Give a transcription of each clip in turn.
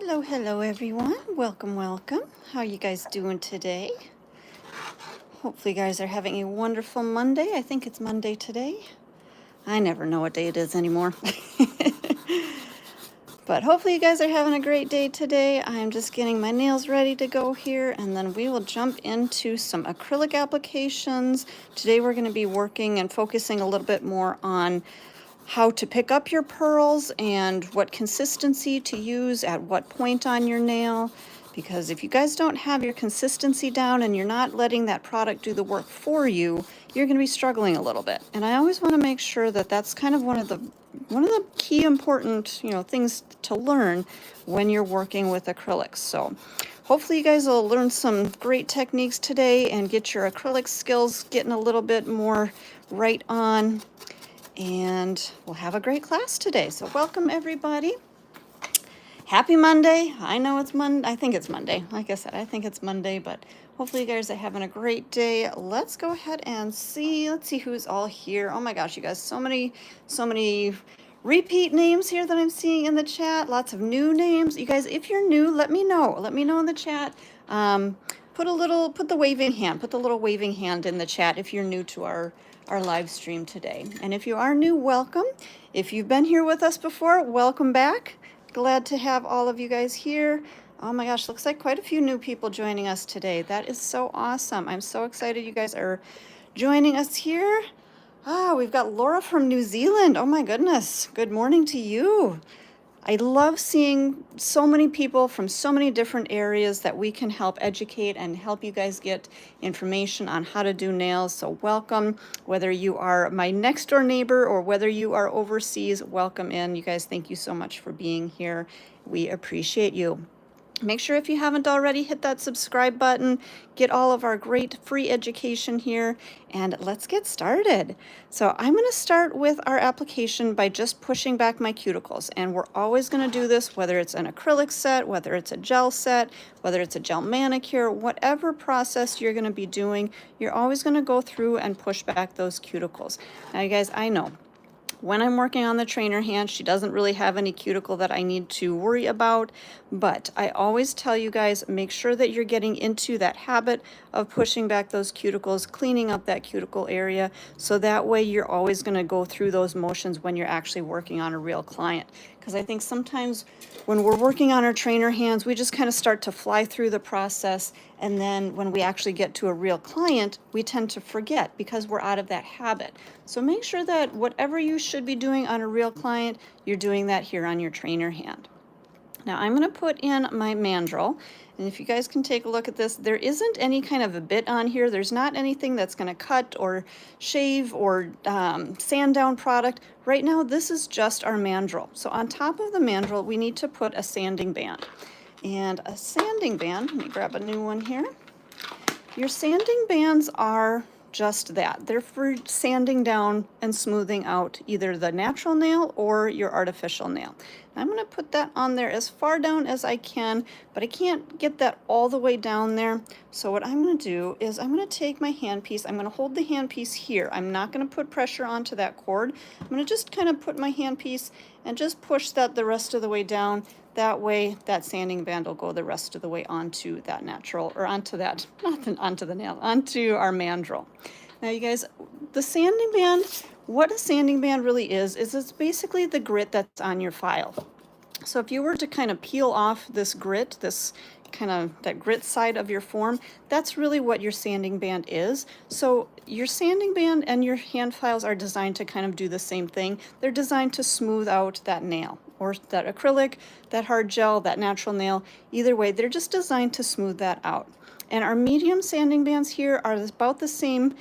Hello everyone. Welcome. How you guys doing today? Hopefully you guys are having a wonderful Monday. I think it's Monday today. I never know what day it is anymore. But hopefully you guys are having a great day today. I'm just getting my nails ready to go here, and then we will jump into some acrylic applications. Today we're going to be working and focusing a little bit more on how to pick up your pearls and what consistency to use at what point on your nail. Because if you guys don't have your consistency down and you're not letting that product do the work for you, you're going to be struggling a little bit. And I always want to make sure that that's kind of one of the key important, things to learn when you're working with acrylics. So hopefully you guys will learn some great techniques today and get your acrylic skills getting a little bit more right on. And we'll have a great class today. So welcome everybody. Happy Monday. I know it's Monday. I think it's Monday. Like I said, I think it's Monday, but hopefully you guys are having a great day. Let's go ahead and see. Let's see who's all here. Oh my gosh, you guys, so many repeat names here that I'm seeing in the chat. Lots of new names. You guys, if you're new, let me know. Let me know in the chat. Put the waving hand. Put the little waving hand in the chat if you're new to our live stream today. And if you are new, welcome. If you've been here with us before, welcome back. Glad to have all of you guys here. Oh my gosh, looks like quite a few new people joining us today. That is so awesome. I'm so excited you guys are joining us here. We've got Laura from New Zealand. Oh my goodness. Good morning to you. I love seeing so many people from so many different areas that we can help educate and help you guys get information on how to do nails. So welcome, whether you are my next door neighbor or whether you are overseas, welcome in. You guys, thank you so much for being here. We appreciate you. Make sure if you haven't already, hit that subscribe button, get all of our great free education here, and let's get started. So I'm going to start with our application by just pushing back my cuticles, and we're always going to do this whether it's an acrylic set, whether it's a gel set, whether it's a gel manicure, whatever process you're going to be doing, you're always going to go through and push back those cuticles. Now you guys, I know when I'm working on the trainer hand, she doesn't really have any cuticle that I need to worry about, but I always tell you guys, make sure that you're getting into that habit of pushing back those cuticles, cleaning up that cuticle area, so that way you're always going to go through those motions when you're actually working on a real client. Because I think sometimes when we're working on our trainer hands, we just kind of start to fly through the process, and then when we actually get to a real client, we tend to forget because we're out of that habit. So make sure that whatever you should be doing on a real client, you're doing that here on your trainer hand. Now I'm going to put in my mandrel, and if you guys can take a look at this, there isn't any kind of a bit on here. There's not anything that's going to cut or shave or sand down product. Right now this is just our mandrel. So on top of the mandrel we need to put a sanding band. And a sanding band, let me grab a new one here. Your sanding bands are just that. They're for sanding down and smoothing out either the natural nail or your artificial nail. I'm going to put that on there as far down as I can, but I can't get that all the way down there. So what I'm going to do is I'm going to take my handpiece. I'm going to hold the handpiece here. I'm not going to put pressure onto that cord. I'm going to just kind of put my handpiece and just push that the rest of the way down. That way that sanding band will go the rest of the way onto that natural, or onto that, onto the nail, onto our mandrel. Now you guys, the sanding band, what a sanding band really is it's basically the grit that's on your file. So if you were to kind of peel off this grit, that grit side of your form, that's really what your sanding band is. So your sanding band and your hand files are designed to kind of do the same thing. They're designed to smooth out that nail, or that acrylic, that hard gel, that natural nail. Either way, they're just designed to smooth that out. And our medium sanding bands here are about the same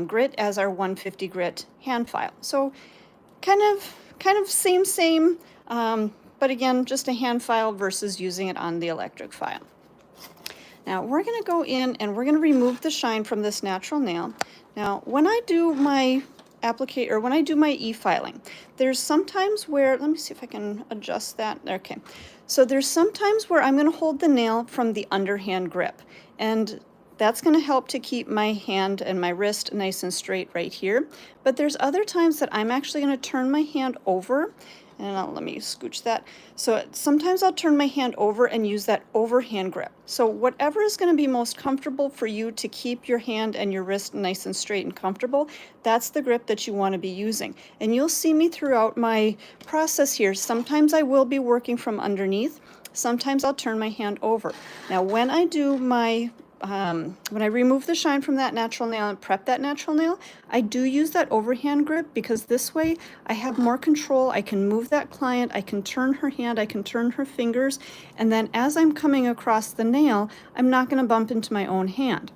grit as our 150 grit hand file. So kind of same, but again, just a hand file versus using it on the electric file. Now we're going to go in and we're going to remove the shine from this natural nail. Now when I do my when I do my e-filing, there's sometimes where, let me see if I can adjust that. Okay. So there's sometimes where I'm going to hold the nail from the underhand grip, and that's going to help to keep my hand and my wrist nice and straight right here. But there's other times that I'm actually going to turn my hand over, And let me scooch that. So sometimes I'll turn my hand over and use that overhand grip. So whatever is going to be most comfortable for you to keep your hand and your wrist nice and straight and comfortable, that's the grip that you want to be using. And you'll see me throughout my process here. Sometimes I will be working from underneath. Sometimes I'll turn my hand over. Now when I do my when I remove the shine from that natural nail and prep that natural nail, I do use that overhand grip because this way I have more control. I can move that client, I can turn her hand, I can turn her fingers, and then as I'm coming across the nail, I'm not going to bump into my own hand.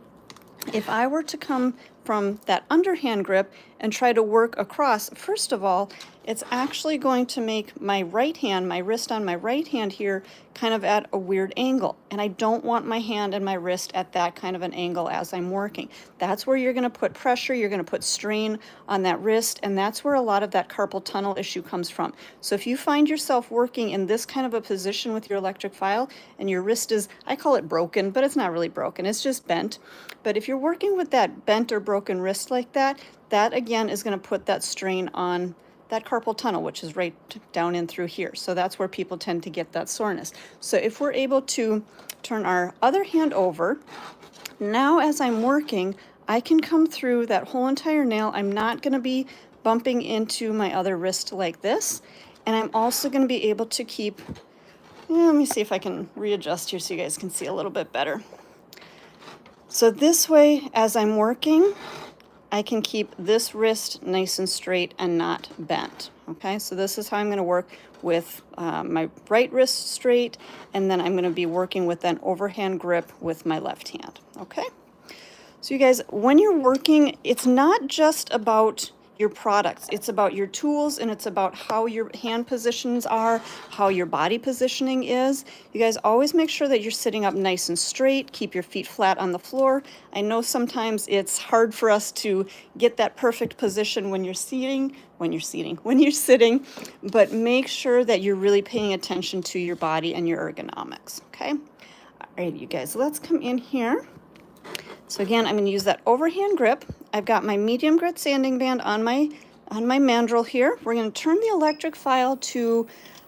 If I were to come from that underhand grip and try to work across, first of all, it's actually going to make my right hand, my wrist on my right hand here, kind of at a weird angle. And I don't want my hand and my wrist at that kind of an angle as I'm working. That's where you're going to put pressure, you're going to put strain on that wrist, and that's where a lot of that carpal tunnel issue comes from. So if you find yourself working in this kind of a position with your electric file and your wrist is, I call it broken, but it's not really broken, it's just bent. But if you're working with that bent or broken wrist like that, that again is going to put that strain on that carpal tunnel, which is right down in through here. So that's where people tend to get that soreness. So if we're able to turn our other hand over, now as I'm working, I can come through that whole entire nail. I'm not going to be bumping into my other wrist like this. And I'm also going to be able to keep, let me see if I can readjust here so you guys can see a little bit better. So this way, as I'm working, I can keep this wrist nice and straight and not bent. Okay, so this is how I'm going to work with my right wrist straight, and then I'm going to be working with an overhand grip with my left hand. Okay, so you guys, when you're working, it's not just about your products, it's about your tools, and it's about how your hand positions are, how your body positioning is. You guys always make sure that you're sitting up nice and straight, keep your feet flat on the floor. I know sometimes it's hard for us to get that perfect position when you're sitting, but make sure that you're really paying attention to your body and your ergonomics, okay? All right, you guys, let's come in here. So again, I'm going to use that overhand grip. I've got my medium grit sanding band on my mandrel here. We're going to turn the electric file to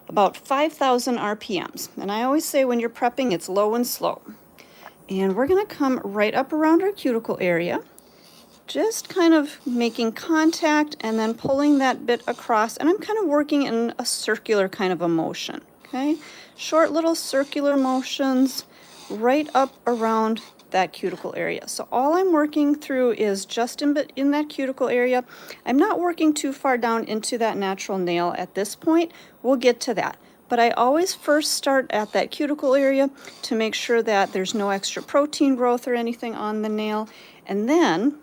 about 5,000 RPMs. And I always say when you're prepping, it's low and slow. And we're going to come right up around our cuticle area, just kind of making contact and then pulling that bit across. And I'm kind of working in a circular kind of a motion, okay? Short little circular motions right up around that cuticle area. So all I'm working through is just in that cuticle area. I'm not working too far down into that natural nail at this point. We'll get to that. But I always first start at that cuticle area to make sure that there's no extra protein growth or anything on the nail. And then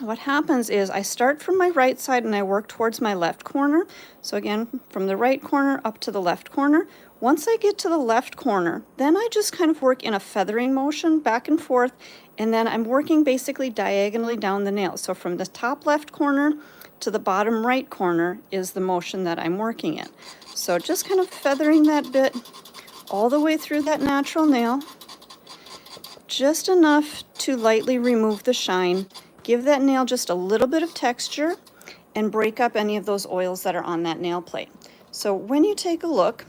what happens is I start from my right side and I work towards my left corner. So again, from the right corner up to the left corner. Once I get to the left corner, then I just kind of work in a feathering motion back and forth, and then I'm working basically diagonally down the nail. So from the top left corner to the bottom right corner is the motion that I'm working in. So just kind of feathering that bit all the way through that natural nail, just enough to lightly remove the shine, give that nail just a little bit of texture, and break up any of those oils that are on that nail plate. So when you take a look,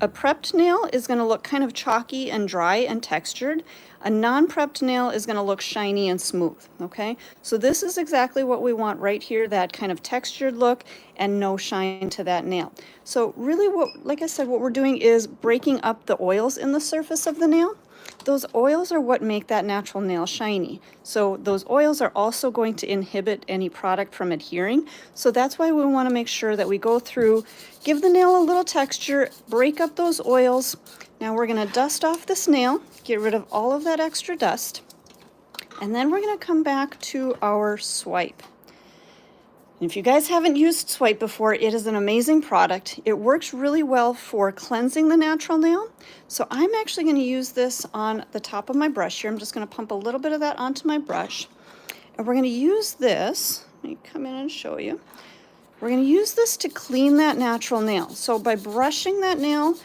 a prepped nail is going to look kind of chalky and dry and textured. A non-prepped nail is going to look shiny and smooth, okay? So this is exactly what we want right here, that kind of textured look and no shine to that nail. So really like I said, what we're doing is breaking up the oils in the surface of the nail. Those oils are what make that natural nail shiny. So those oils are also going to inhibit any product from adhering. So that's why we want to make sure that we go through, give the nail a little texture, break up those oils. Now we're going to dust off this nail, get rid of all of that extra dust, and then we're going to come back to our swipe. If you guys haven't used Swipe before, it is an amazing product. It works really well for cleansing the natural nail. So I'm actually going to use this on the top of my brush here. I'm just going to pump a little bit of that onto my brush. And we're going to use this. Let me come in and show you. We're going to use this to clean that natural nail. So by brushing that nail,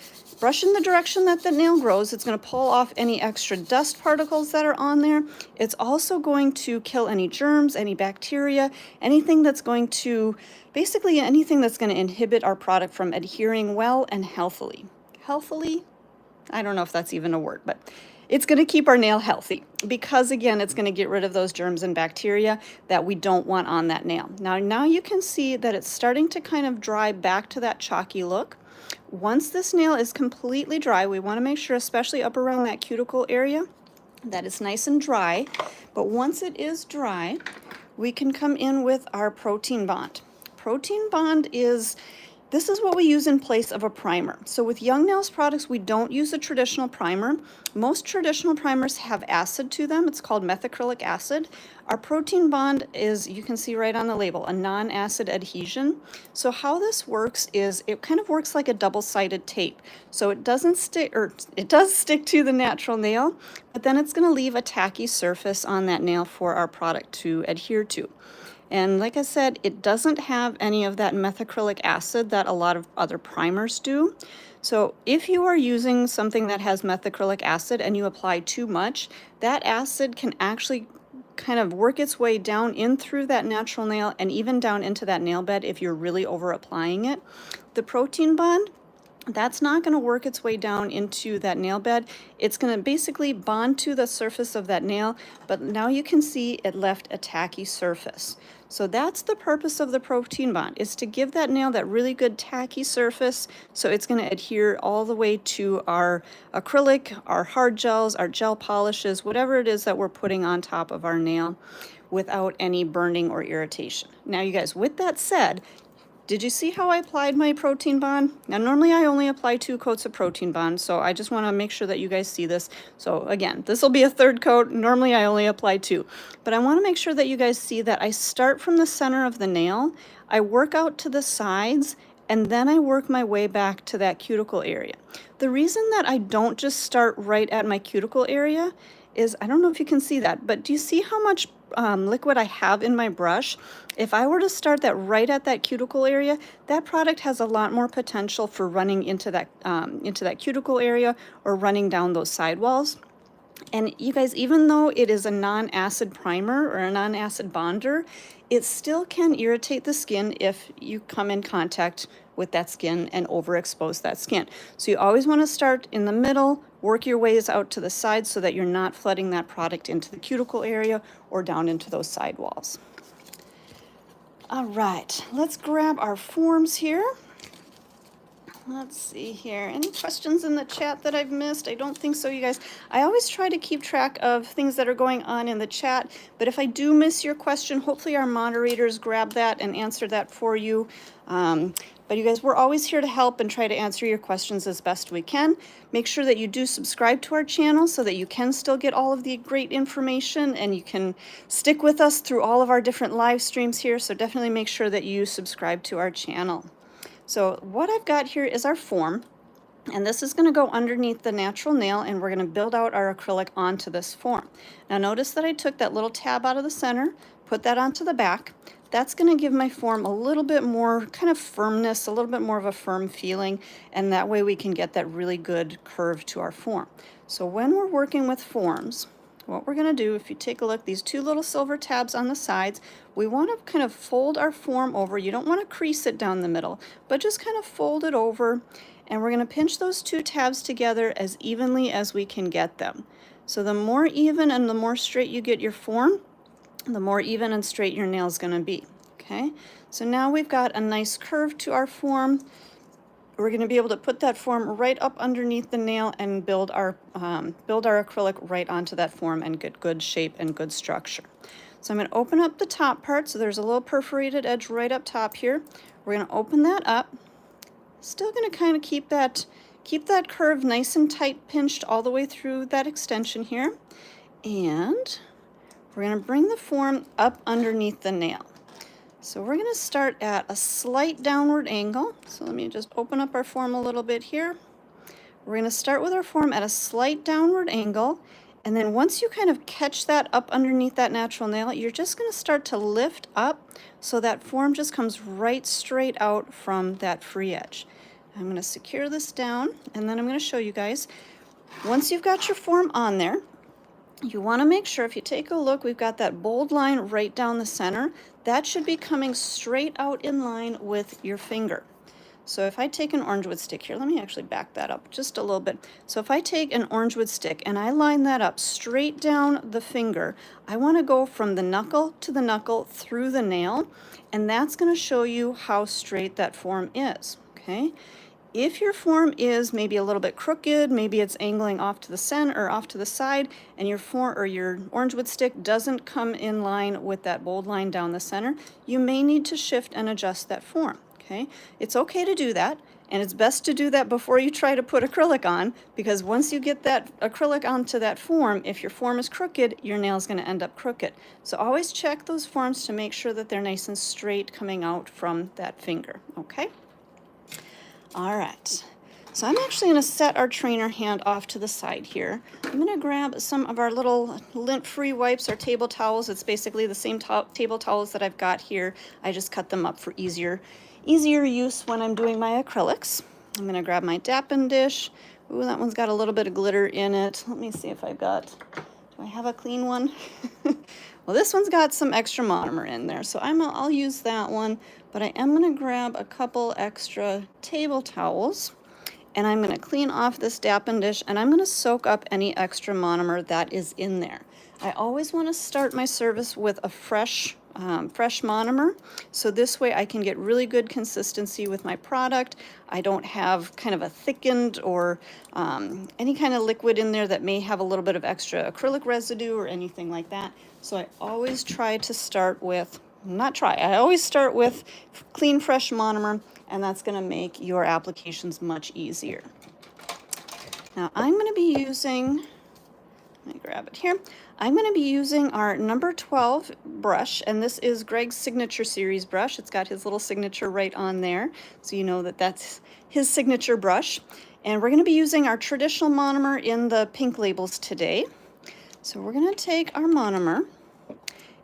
brush in the direction that the nail grows. It's going to pull off any extra dust particles that are on there. It's also going to kill any germs, any bacteria, anything that's going to, basically anything that's going to inhibit our product from adhering well and healthily. Healthily? I don't know if that's even a word, but it's going to keep our nail healthy because, again, it's going to get rid of those germs and bacteria that we don't want on that nail. Now you can see that it's starting to kind of dry back to that chalky look. Once this nail is completely dry, we want to make sure, especially up around that cuticle area, that it's nice and dry. But once it is dry, we can come in with our protein bond. Protein bond is, this is what we use in place of a primer. So with Young Nails products, we don't use a traditional primer. Most traditional primers have acid to them. It's called methacrylic acid. Our protein bond is, you can see right on the label, a non-acid adhesion. So how this works is it kind of works like a double-sided tape. So it doesn't stick, or it does stick to the natural nail, but then it's going to leave a tacky surface on that nail for our product to adhere to. And like I said, it doesn't have any of that methacrylic acid that a lot of other primers do. So if you are using something that has methacrylic acid and you apply too much, that acid can actually kind of work its way down in through that natural nail and even down into that nail bed if you're really over applying it. The protein bond, that's not going to work its way down into that nail bed. It's going to basically bond to the surface of that nail, but now you can see it left a tacky surface. So that's the purpose of the protein bond, is to give that nail that really good tacky surface, so it's going to adhere all the way to our acrylic, our hard gels, our gel polishes, whatever it is that we're putting on top of our nail without any burning or irritation. Now you guys, with that said, did you see how I applied my protein bond? Now normally I only apply 2 coats of protein bond, so I just want to make sure that you guys see this. So again, this will be a 3rd coat. Normally I only apply 2. But I want to make sure that you guys see that I start from the center of the nail, I work out to the sides, and then I work my way back to that cuticle area. The reason that I don't just start right at my cuticle area is, I don't know if you can see that, but do you see how much liquid I have in my brush? If I were to start that right at that cuticle area, that product has a lot more potential for running into that cuticle area or running down those sidewalls. And you guys, even though it is a non-acid primer or a non-acid bonder, it still can irritate the skin if you come in contact with that skin and overexpose that skin. So you always want to start in the middle, work your ways out to the side so that you're not flooding that product into the cuticle area or down into those sidewalls. All right, let's grab our forms here. Let's see here. Any questions in the chat that I've missed? I don't think so, you guys. I always try to keep track of things that are going on in the chat, but if I do miss your question, hopefully our moderators grab that and answer that for you. But you guys, we're always here to help and try to answer your questions as best we can. Make sure that you do subscribe to our channel so that you can still get all of the great information and you can stick with us through all of our different live streams here. So definitely make sure that you subscribe to our channel. So what I've got here is our form, and this is going to go underneath the natural nail, and we're going to build out our acrylic onto this form. Now notice that I took that little tab out of the center, put that onto the back. That's going to give my form a little bit more kind of firmness, a little bit more of a firm feeling, and that way we can get that really good curve to our form. So when we're working with forms, what we're going to do, if you take a look, these 2 little silver tabs on the sides, we want to kind of fold our form over. You don't want to crease it down the middle, but just kind of fold it over, and we're going to pinch those 2 tabs together as evenly as we can get them. So the more even and the more straight you get your form, the more even and straight your nail is going to be. Okay, so now we've got a nice curve to our form. We're going to be able to put that form right up underneath the nail and build our acrylic right onto that form and get good shape and good structure. So I'm going to open up the top part. So there's a little perforated edge right up top here. We're going to open that up. Still going to kind of keep that curve nice and tight pinched all the way through that extension here. And we're going to bring the form up underneath the nail. So we're going to start at a slight downward angle. So let me just open up our form a little bit here. We're going to start with our form at a slight downward angle. And then once you kind of catch that up underneath that natural nail, you're just going to start to lift up so that form just comes right straight out from that free edge. I'm going to secure this down, and then I'm going to show you guys. Once you've got your form on there, you want to make sure, if you take a look, we've got that bold line right down the center. That should be coming straight out in line with your finger. So if I take an orange wood stick here, let me actually back that up just a little bit. So if I take an orange wood stick and I line that up straight down the finger, I want to go from the knuckle to the knuckle through the nail, and that's going to show you how straight that form is, okay? If your form is maybe a little bit crooked, maybe it's angling off to the center or off to the side, and your orange wood stick doesn't come in line with that bold line down the center, you may need to shift and adjust that form, okay? It's okay to do that, and it's best to do that before you try to put acrylic on, because once you get that acrylic onto that form, if your form is crooked, your nail is going to end up crooked. So always check those forms to make sure that they're nice and straight coming out from that finger, okay? All right, so I'm actually going to set our trainer hand off to the side here. I'm going to grab some of our little lint-free wipes, our table towels. It's basically the same table towels that I've got here. I just cut them up for easier use when I'm doing my acrylics. I'm going to grab my Dappen dish. Ooh, that one's got a little bit of glitter in it. Let me see if I've got, do I have a clean one? Well, this one's got some extra monomer in there, so I'll use that one, but I am going to grab a couple extra table towels, and I'm going to clean off this Dappen dish, and I'm going to soak up any extra monomer that is in there. I always want to start my service with a fresh monomer, so this way I can get really good consistency with my product. I don't have kind of a thickened or any kind of liquid in there that may have a little bit of extra acrylic residue or anything like that. So I always try to start with, I always start with clean, fresh monomer, and that's going to make your applications much easier. Now I'm going to be using, let me grab it here. I'm going to be using our number 12 brush, and this is Greg's Signature Series brush. It's got his little signature right on there, so you know that that's his signature brush. And we're going to be using our traditional monomer in the pink labels today. So we're going to take our monomer,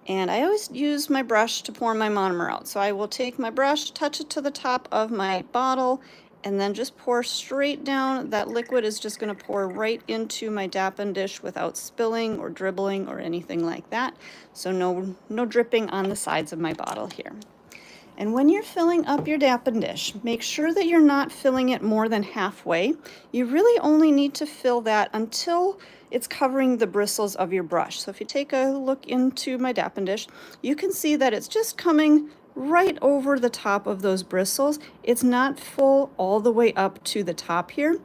and I always use my brush to pour my monomer out. So I will take my brush, touch it to the top of my bottle, and then just pour straight down. That liquid is just going to pour right into my Dappen dish without spilling or dribbling or anything like that. So no dripping on the sides of my bottle here. And when you're filling up your Dappen dish, make sure that you're not filling it more than halfway. You really only need to fill that until it's covering the bristles of your brush. So if you take a look into my Dappen dish, you can see that it's just coming right over the top of those bristles. It's not full all the way up to the top here.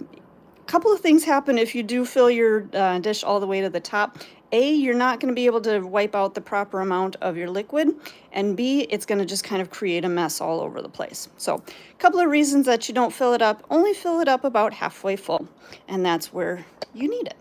A couple of things happen if you do fill your dish all the way to the top. A, you're not going to be able to wipe out the proper amount of your liquid, and B, it's going to just kind of create a mess all over the place. So a couple of reasons that you don't fill it up: only fill it up about halfway full, and that's where you need it.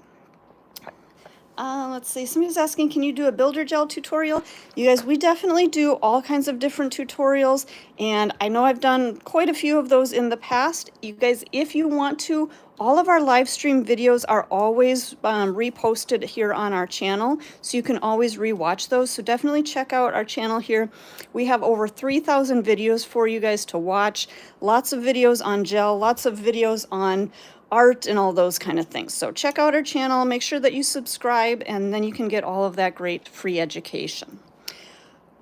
Let's see, somebody's asking, can you do a builder gel tutorial? You guys, we definitely do all kinds of different tutorials, and I know I've done quite a few of those in the past. You guys, if you want to, all of our live stream videos are always reposted here on our channel, so you can always rewatch those. So definitely check out our channel here. We have over 3,000 videos for you guys to watch. Lots of videos on gel, lots of videos on art and all those kind of things. So check out our channel, make sure that you subscribe, and then you can get all of that great free education.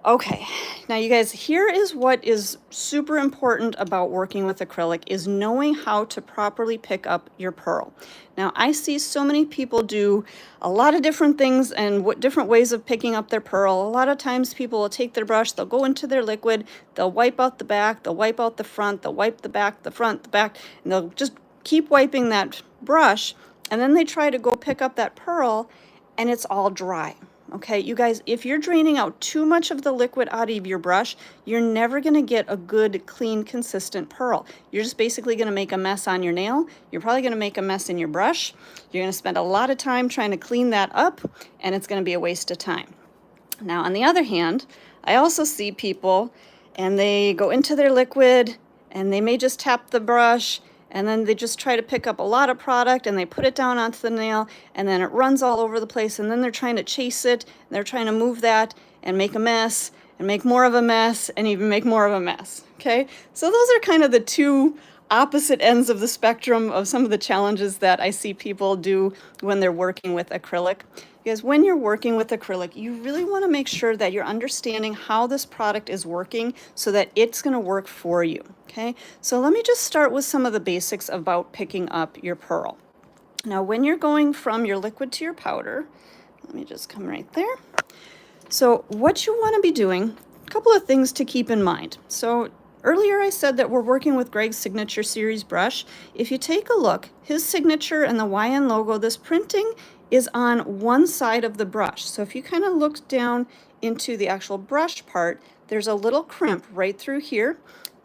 Okay, now you guys, here is what is super important about working with acrylic, is knowing how to properly pick up your pearl. Now I see so many people do a lot of different things and different ways of picking up their pearl. A lot of times people will take their brush, they'll go into their liquid, they'll wipe out the back, they'll wipe out the front, they'll wipe the back, the front, the back, and they'll just keep wiping that brush, and then they try to go pick up that pearl and it's all dry. Okay, you guys, if you're draining out too much of the liquid out of your brush, you're never going to get a good, clean, consistent pearl. You're just basically going to make a mess on your nail. You're probably going to make a mess in your brush. You're going to spend a lot of time trying to clean that up, and it's going to be a waste of time. Now, on the other hand, I also see people, and they go into their liquid, and they may just tap the brush, and then they just try to pick up a lot of product and they put it down onto the nail, and then it runs all over the place, and then they're trying to chase it, and they're trying to move that and make a mess and make more of a mess and even make more of a mess. Okay, so those are kind of the two opposite ends of the spectrum of some of the challenges that I see people do when they're working with acrylic. Because when you're working with acrylic, you really want to make sure that you're understanding how this product is working so that it's going to work for you. Okay, so let me just start with some of the basics about picking up your pearl. Now, when you're going from your liquid to your powder, let me just come right there. So what you want to be doing, a couple of things to keep in mind. So earlier I said that we're working with Greg's Signature Series brush. If you take a look, his signature and the YN logo, this printing is on one side of the brush. So if you kind of look down into the actual brush part, there's a little crimp right through here.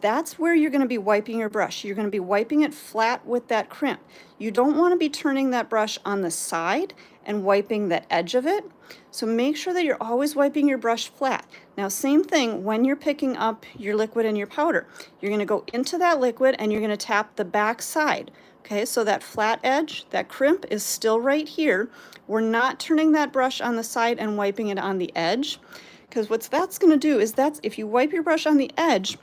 That's where you're going to be wiping your brush. You're going to be wiping it flat with that crimp. You don't want to be turning that brush on the side and wiping the edge of it. So make sure that you're always wiping your brush flat. Now, same thing when you're picking up your liquid and your powder. You're going to go into that liquid and you're going to tap the back side. Okay, so that flat edge, that crimp is still right here. We're not turning that brush on the side and wiping it on the edge, because what that's going to do is if you wipe your brush on the edge,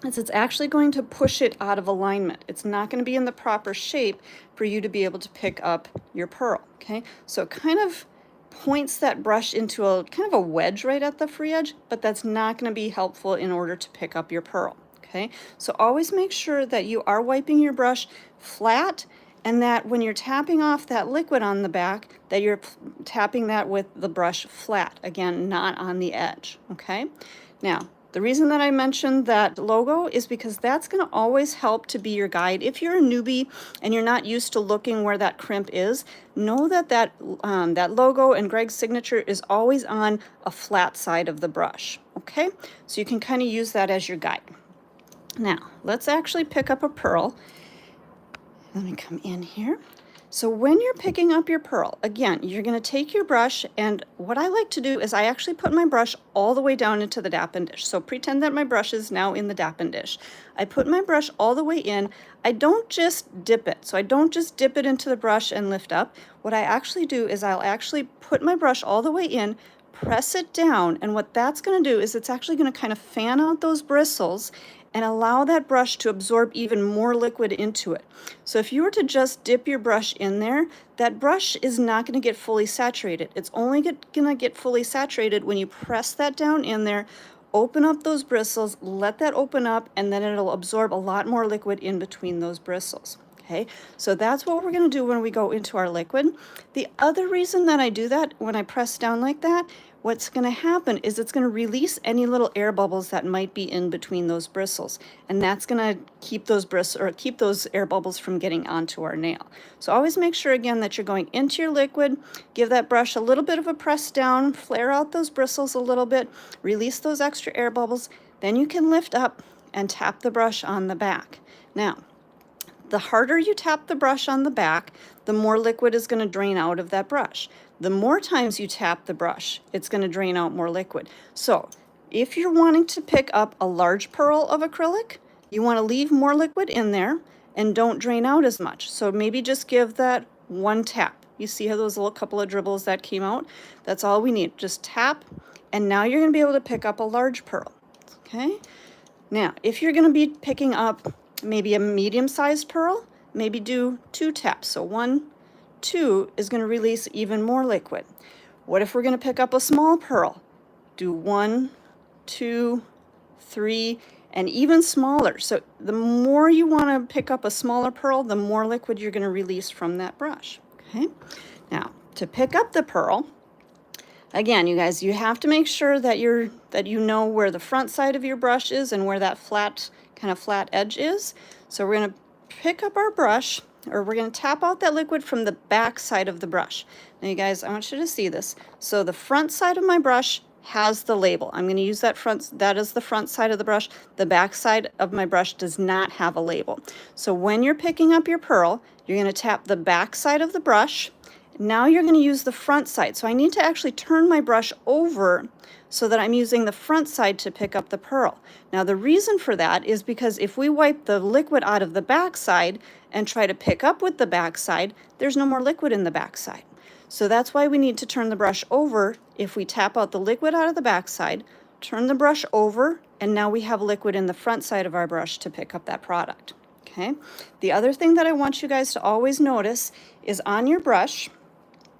it's actually going to push it out of alignment. It's not going to be in the proper shape for you to be able to pick up your pearl. Okay, so it kind of points that brush into a kind of a wedge right at the free edge, but that's not going to be helpful in order to pick up your pearl. Okay, so always make sure that you are wiping your brush flat, and that when you're tapping off that liquid on the back, that you're tapping that with the brush flat, again, not on the edge. Okay, now the reason that I mentioned that logo is because that's going to always help to be your guide. If you're a newbie and you're not used to looking where that crimp is, know that that logo and Greg's signature is always on a flat side of the brush. Okay, so you can kind of use that as your guide. Now, let's actually pick up a pearl. Let me come in here. So when you're picking up your pearl, again, you're going to take your brush, and what I like to do is I actually put my brush all the way down into the Dappen dish. So pretend that my brush is now in the Dappen dish. I put my brush all the way in. I don't just dip it. So I don't just dip it into the brush and lift up. What I actually do is I'll actually put my brush all the way in, press it down, and what that's going to do is it's actually going to kind of fan out those bristles and allow that brush to absorb even more liquid into it. So if you were to just dip your brush in there, that brush is not going to get fully saturated. It's only going to get fully saturated when you press that down in there, open up those bristles, let that open up, and then it'll absorb a lot more liquid in between those bristles. Okay, so that's what we're going to do when we go into our liquid. The other reason that I do that when I press down like that, what's going to happen is it's going to release any little air bubbles that might be in between those bristles, and that's going to keep those keep those air bubbles from getting onto our nail. So always make sure again that you're going into your liquid, give that brush a little bit of a press down, flare out those bristles a little bit, release those extra air bubbles, then you can lift up and tap the brush on the back. Now, the harder you tap the brush on the back, the more liquid is going to drain out of that brush. The more times you tap the brush, it's going to drain out more liquid. So if you're wanting to pick up a large pearl of acrylic, you want to leave more liquid in there and don't drain out as much. So maybe just give that one tap. You see how those little couple of dribbles that came out? That's all we need. Just tap, and now you're going to be able to pick up a large pearl. Okay? Now, if you're going to be picking up maybe a medium-sized pearl, maybe do 2 taps. So 1, 2 is going to release even more liquid. What if we're going to pick up a small pearl? Do 1, 2, 3, and even smaller. So the more you want to pick up a smaller pearl, the more liquid you're going to release from that brush. Okay. Now, to pick up the pearl, again, you guys, you have to make sure that you know where the front side of your brush is and where that kind of flat edge is. So we're going to pick up our brush, or we're going to tap out that liquid from the back side of the brush. Now you guys, I want you to see this. So the front side of my brush has the label. I'm going to use that is the front side of the brush. The back side of my brush does not have a label. So when you're picking up your pearl, you're going to tap the back side of the brush. Now you're going to use the front side. So I need to actually turn my brush over so that I'm using the front side to pick up the pearl. Now the reason for that is because if we wipe the liquid out of the back side and try to pick up with the back side, there's no more liquid in the back side. So that's why we need to turn the brush over. If we tap out the liquid out of the back side, turn the brush over, and now we have liquid in the front side of our brush to pick up that product. Okay. The other thing that I want you guys to always notice is on your brush,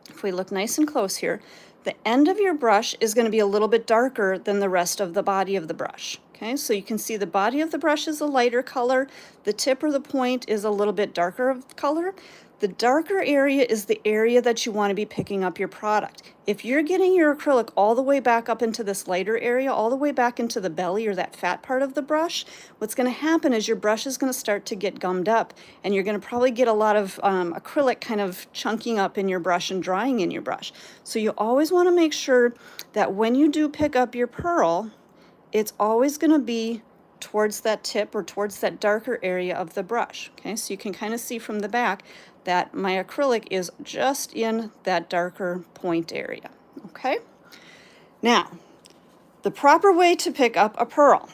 if we look nice and close here, the end of your brush is going to be a little bit darker than the rest of the body of the brush. Okay, so you can see the body of the brush is a lighter color, the tip or the point is a little bit darker of color. The darker area is the area that you want to be picking up your product. If you're getting your acrylic all the way back up into this lighter area, all the way back into the belly or that fat part of the brush, what's going to happen is your brush is going to start to get gummed up, and you're going to probably get a lot of acrylic kind of chunking up in your brush and drying in your brush. So you always want to make sure that when you do pick up your pearl, it's always going to be towards that tip or towards that darker area of the brush. Okay, so you can kind of see from the back that my acrylic is just in that darker point area. Okay, now the proper way to pick up a pearl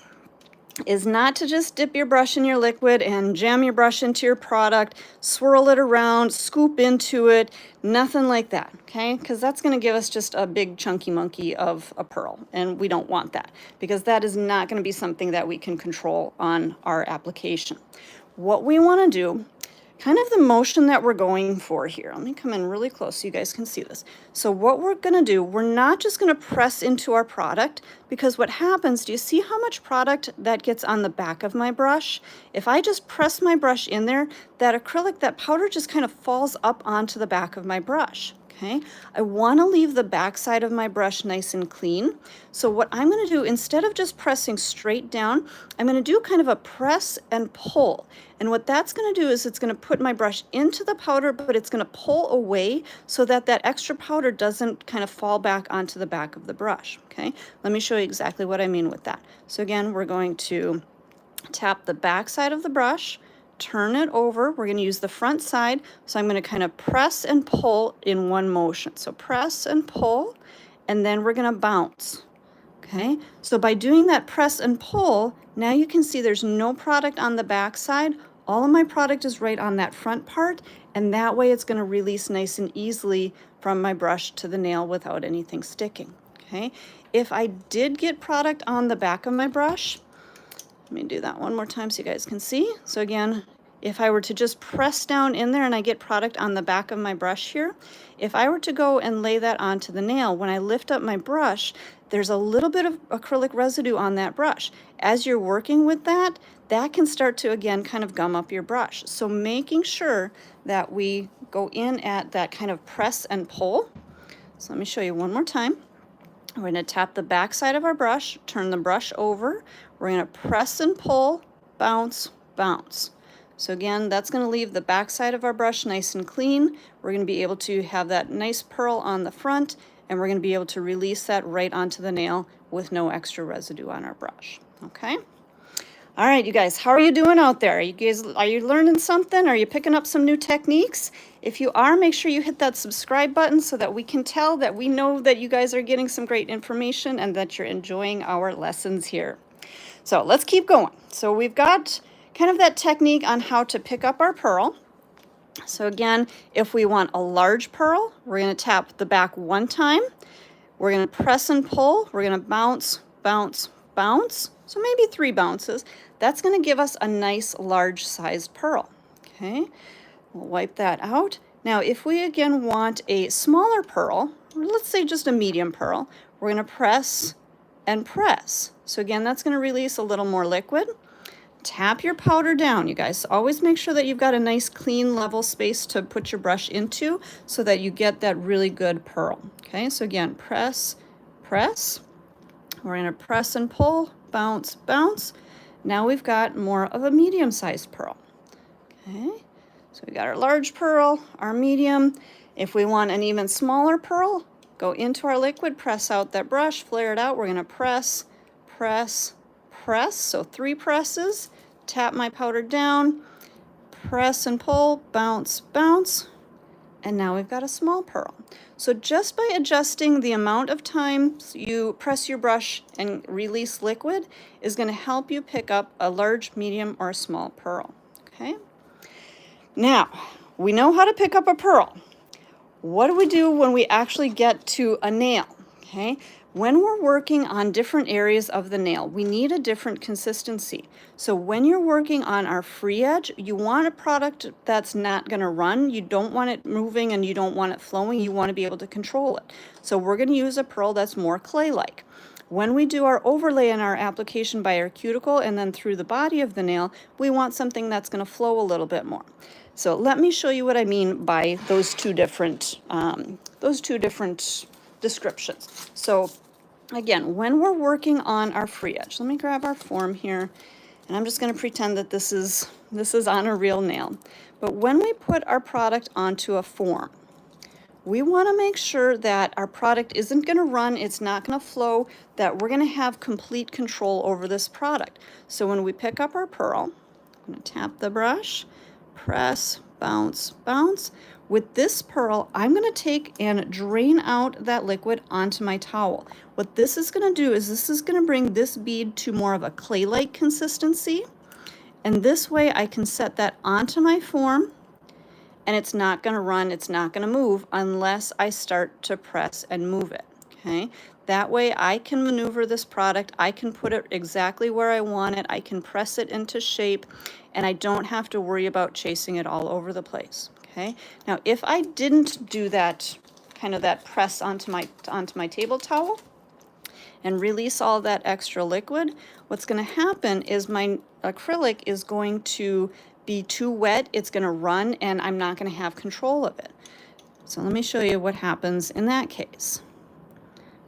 is not to just dip your brush in your liquid and jam your brush into your product, swirl it around, scoop into it, nothing like that, okay? Because that's going to give us just a big chunky monkey of a pearl, and we don't want that because that is not going to be something that we can control on our application. What we want to do, kind of the motion that we're going for here. Let me come in really close so you guys can see this. So what we're going to do, we're not just going to press into our product, because what happens, do you see how much product that gets on the back of my brush? If I just press my brush in there, that acrylic, that powder just kind of falls up onto the back of my brush. Okay, I want to leave the back side of my brush nice and clean. So what I'm going to do, instead of just pressing straight down, I'm going to do kind of a press and pull. And what that's going to do is it's going to put my brush into the powder, but it's going to pull away so that that extra powder doesn't kind of fall back onto the back of the brush. Okay, let me show you exactly what I mean with that. So again, we're going to tap the back side of the brush, turn it over. We're going to use the front side, so I'm going to kind of press and pull in one motion. So press and pull, and then we're going to bounce. Okay, so by doing that press and pull, now you can see there's no product on the back side. All of my product is right on that front part, and that way it's going to release nice and easily from my brush to the nail without anything sticking. Okay, if I did get product on the back of my brush, let me do that one more time so you guys can see. So again, if I were to just press down in there and I get product on the back of my brush here, if I were to go and lay that onto the nail, when I lift up my brush, there's a little bit of acrylic residue on that brush. As you're working with that, that can start to, again, kind of gum up your brush. So making sure that we go in at that kind of press and pull. So let me show you one more time. We're going to tap the back side of our brush, turn the brush over. We're going to press and pull, bounce, bounce. So again, that's going to leave the back side of our brush nice and clean. We're going to be able to have that nice pearl on the front, and we're going to be able to release that right onto the nail with no extra residue on our brush. Okay? All right, you guys, how are you doing out there? Are you learning something? Are you picking up some new techniques? If you are, make sure you hit that subscribe button so that we can tell that we know that you guys are getting some great information and that you're enjoying our lessons here. So let's keep going. So we've got kind of that technique on how to pick up our pearl. So again, if we want a large pearl, we're going to tap the back one time. We're going to press and pull. We're going to bounce, bounce, bounce. So maybe 3 bounces. That's going to give us a nice large sized pearl. Okay, we'll wipe that out. Now, if we again want a smaller pearl, or let's say just a medium pearl, we're going to press and press. So again, that's going to release a little more liquid. Tap your powder down, you guys. Always make sure that you've got a nice clean level space to put your brush into so that you get that really good pearl. Okay, so again, press, press. We're going to press and pull, bounce, bounce. Now we've got more of a medium-sized pearl. Okay, so we got our large pearl, our medium. If we want an even smaller pearl, go into our liquid, press out that brush, flare it out. We're going to press, press, press. So 3 presses. Tap my powder down, press and pull, bounce, bounce, and now we've got a small pearl. So just by adjusting the amount of times you press your brush and release liquid is going to help you pick up a large, medium, or a small pearl. Okay. Now, we know how to pick up a pearl. What do we do when we actually get to a nail? Okay. When we're working on different areas of the nail, we need a different consistency. So when you're working on our free edge, you want a product that's not going to run. You don't want it moving and you don't want it flowing. You want to be able to control it. So we're going to use a pearl that's more clay-like. When we do our overlay in our application by our cuticle and then through the body of the nail, we want something that's going to flow a little bit more. So let me show you what I mean by those two different descriptions. So again, when we're working on our free edge, let me grab our form here, and I'm just going to pretend that this is on a real nail. But when we put our product onto a form, we want to make sure that our product isn't going to run, it's not going to flow, that we're going to have complete control over this product. So when we pick up our pearl, I'm going to tap the brush, press, bounce, bounce. With this pearl, I'm going to take and drain out that liquid onto my towel. What this is going to do is this is going to bring this bead to more of a clay-like consistency. And this way I can set that onto my form, and it's not going to run, it's not going to move unless I start to press and move it, okay? That way I can maneuver this product, I can put it exactly where I want it, I can press it into shape, and I don't have to worry about chasing it all over the place, okay? Now, if I didn't do that, kind of that press onto my table towel and release all that extra liquid, what's going to happen is my acrylic is going to be too wet, it's going to run, and I'm not going to have control of it. So let me show you what happens in that case.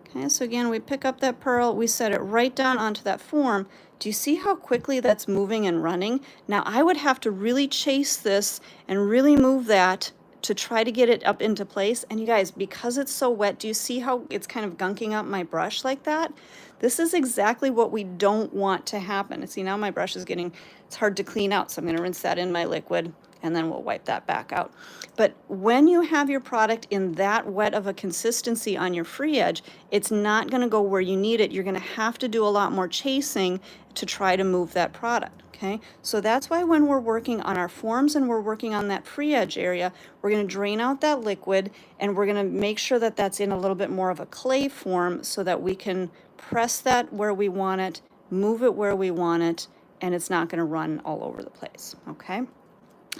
Okay, so again, we pick up that pearl, we set it right down onto that form. Do you see how quickly that's moving and running? Now I would have to really chase this and really move that to try to get it up into place. And you guys, because it's so wet, do you see how it's kind of gunking up my brush like that? This is exactly what we don't want to happen. And see, now my brush is getting, it's hard to clean out, so I'm going to rinse that in my liquid and then we'll wipe that back out. But when you have your product in that wet of a consistency on your free edge, it's not going to go where you need it. You're going to have to do a lot more chasing to try to move that product. Okay, so that's why when we're working on our forms and we're working on that free edge area, we're going to drain out that liquid and we're going to make sure that that's in a little bit more of a clay form so that we can press that where we want it, move it where we want it, and it's not going to run all over the place. Okay,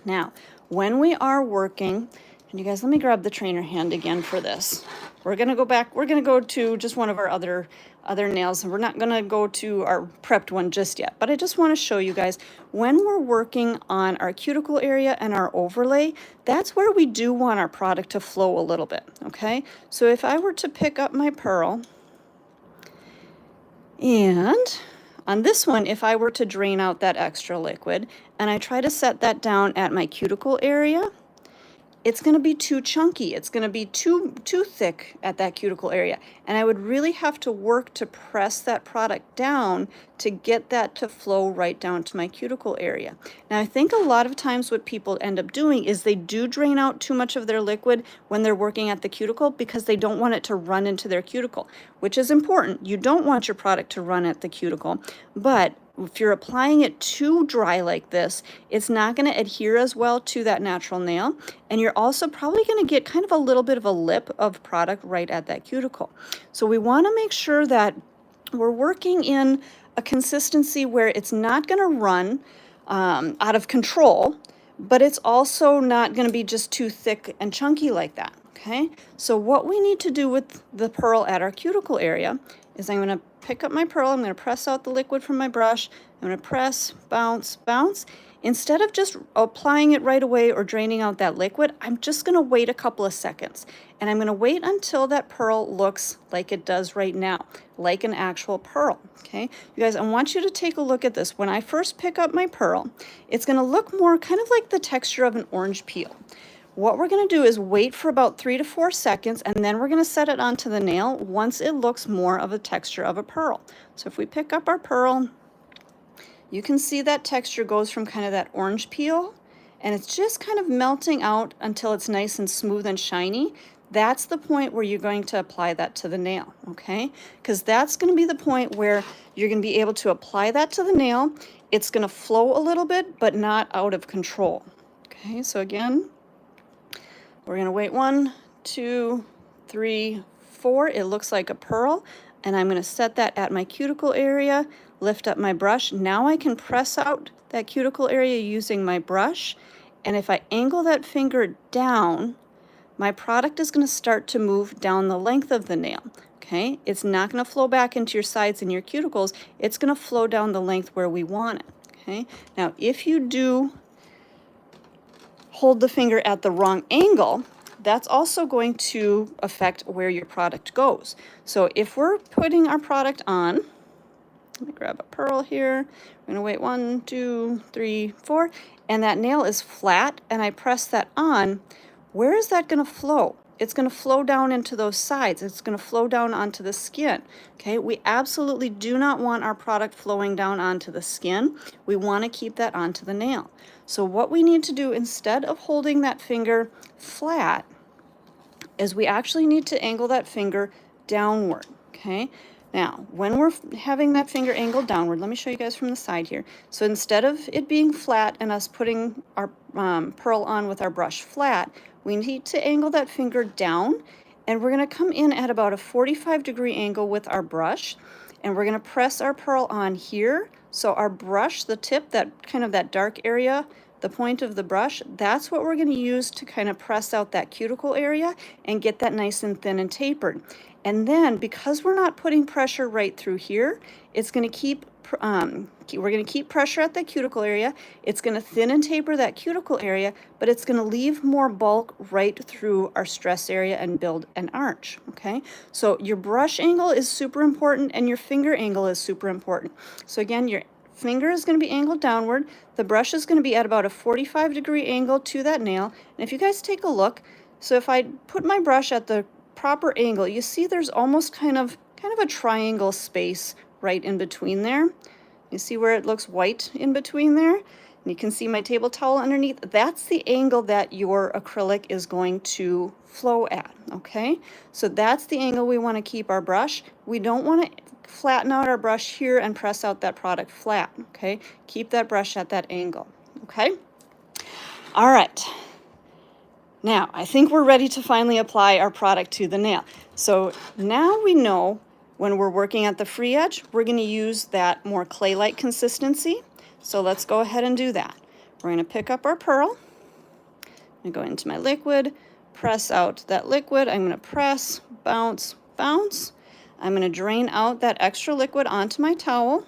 now when we are working, and you guys, let me grab the trainer hand again for this. We're going to go back, we're going to go to just one of our other nails, and we're not going to go to our prepped one just yet, but I just want to show you guys when we're working on our cuticle area and our overlay, that's where we do want our product to flow a little bit. Okay, so if I were to pick up my pearl, and on this one, if I were to drain out that extra liquid and I try to set that down at my cuticle area, it's going to be too chunky. It's going to be too thick at that cuticle area. And I would really have to work to press that product down to get that to flow right down to my cuticle area. Now, I think a lot of times what people end up doing is they do drain out too much of their liquid when they're working at the cuticle because they don't want it to run into their cuticle, which is important. You don't want your product to run at the cuticle, but if you're applying it too dry like this, it's not going to adhere as well to that natural nail. And you're also probably going to get kind of a little bit of a lip of product right at that cuticle. So we want to make sure that we're working in a consistency where it's not going to run out of control, but it's also not going to be just too thick and chunky like that. Okay, so what we need to do with the pearl at our cuticle area is I'm going to pick up my pearl, I'm going to press out the liquid from my brush, I'm going to press, bounce, bounce. Instead of just applying it right away or draining out that liquid, I'm just going to wait a couple of seconds. And I'm going to wait until that pearl looks like it does right now, like an actual pearl. Okay, you guys, I want you to take a look at this. When I first pick up my pearl, it's going to look more kind of like the texture of an orange peel. What we're going to do is wait for about 3 to 4 seconds, and then we're going to set it onto the nail once it looks more of a texture of a pearl. So if we pick up our pearl, you can see that texture goes from kind of that orange peel, and it's just kind of melting out until it's nice and smooth and shiny. That's the point where you're going to apply that to the nail, okay? Because that's going to be the point where you're going to be able to apply that to the nail. It's going to flow a little bit, but not out of control. Okay, so again, we're going to wait 1, 2, 3, 4. It looks like a pearl. and I'm going to set that at my cuticle area, lift up my brush. Now I can press out that cuticle area using my brush, and if I angle that finger down, my product is going to start to move down the length of the nail. Okay, it's not going to flow back into your sides and your cuticles. It's going to flow down the length where we want it. Okay, now if you do hold the finger at the wrong angle, that's also going to affect where your product goes. So if we're putting our product on, let me grab a pearl here. We're going to wait 1, 2, 3, 4, and that nail is flat, and I press that on. Where is that going to flow? It's going to flow down into those sides. It's going to flow down onto the skin. Okay, we absolutely do not want our product flowing down onto the skin. We want to keep that onto the nail. So what we need to do, instead of holding that finger flat, is we actually need to angle that finger downward. Okay, now when we're having that finger angled downward, let me show you guys from the side here. So instead of it being flat and us putting our pearl on with our brush flat, we need to angle that finger down, and we're going to come in at about a 45-degree angle with our brush, and we're going to press our pearl on here. So our brush, the tip, that kind of that dark area, the point of the brush, that's what we're going to use to kind of press out that cuticle area and get that nice and thin and tapered. And then, because we're not putting pressure right through here, it's going to keep we're going to keep pressure at the cuticle area. It's going to thin and taper that cuticle area, but it's going to leave more bulk right through our stress area and build an arch. Okay, so your brush angle is super important, and your finger angle is super important. So again, your finger is going to be angled downward. The brush is going to be at about a 45-degree angle to that nail. And if you guys take a look, so if I put my brush at the proper angle, you see there's almost kind of a triangle space right in between there. You see where it looks white in between there? And you can see my table towel underneath. That's the angle that your acrylic is going to flow at, okay? So that's the angle we want to keep our brush. We don't want to flatten out our brush here and press out that product flat, okay? Keep that brush at that angle, okay? All right. Now, I think we're ready to finally apply our product to the nail. So now we know when we're working at the free edge, we're going to use that more clay-like consistency. So let's go ahead and do that. We're going to pick up our pearl. I'm going to go into my liquid, press out that liquid. I'm going to press, bounce, bounce. I'm going to drain out that extra liquid onto my towel.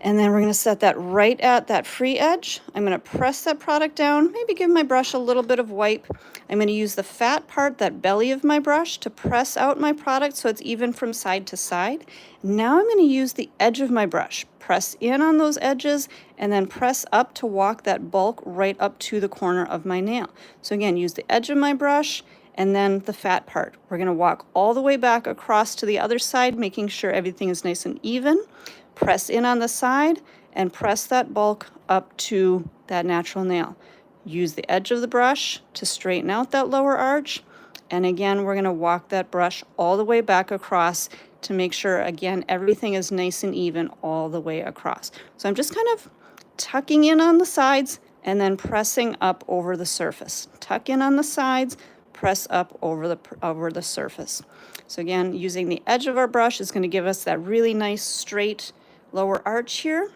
And then we're going to set that right at that free edge. I'm going to press that product down, maybe give my brush a little bit of wipe. I'm going to use the fat part, that belly of my brush, to press out my product so it's even from side to side. Now I'm going to use the edge of my brush, press in on those edges, and then press up to walk that bulk right up to the corner of my nail. So again, use the edge of my brush and then the fat part. We're going to walk all the way back across to the other side, making sure everything is nice and even. Press in on the side and press that bulk up to that natural nail. Use the edge of the brush to straighten out that lower arch. And again, we're going to walk that brush all the way back across to make sure, again, everything is nice and even all the way across. So I'm just kind of tucking in on the sides and then pressing up over the surface. Tuck in on the sides, press up over the surface. So again, using the edge of our brush is going to give us that really nice straight lower arch here,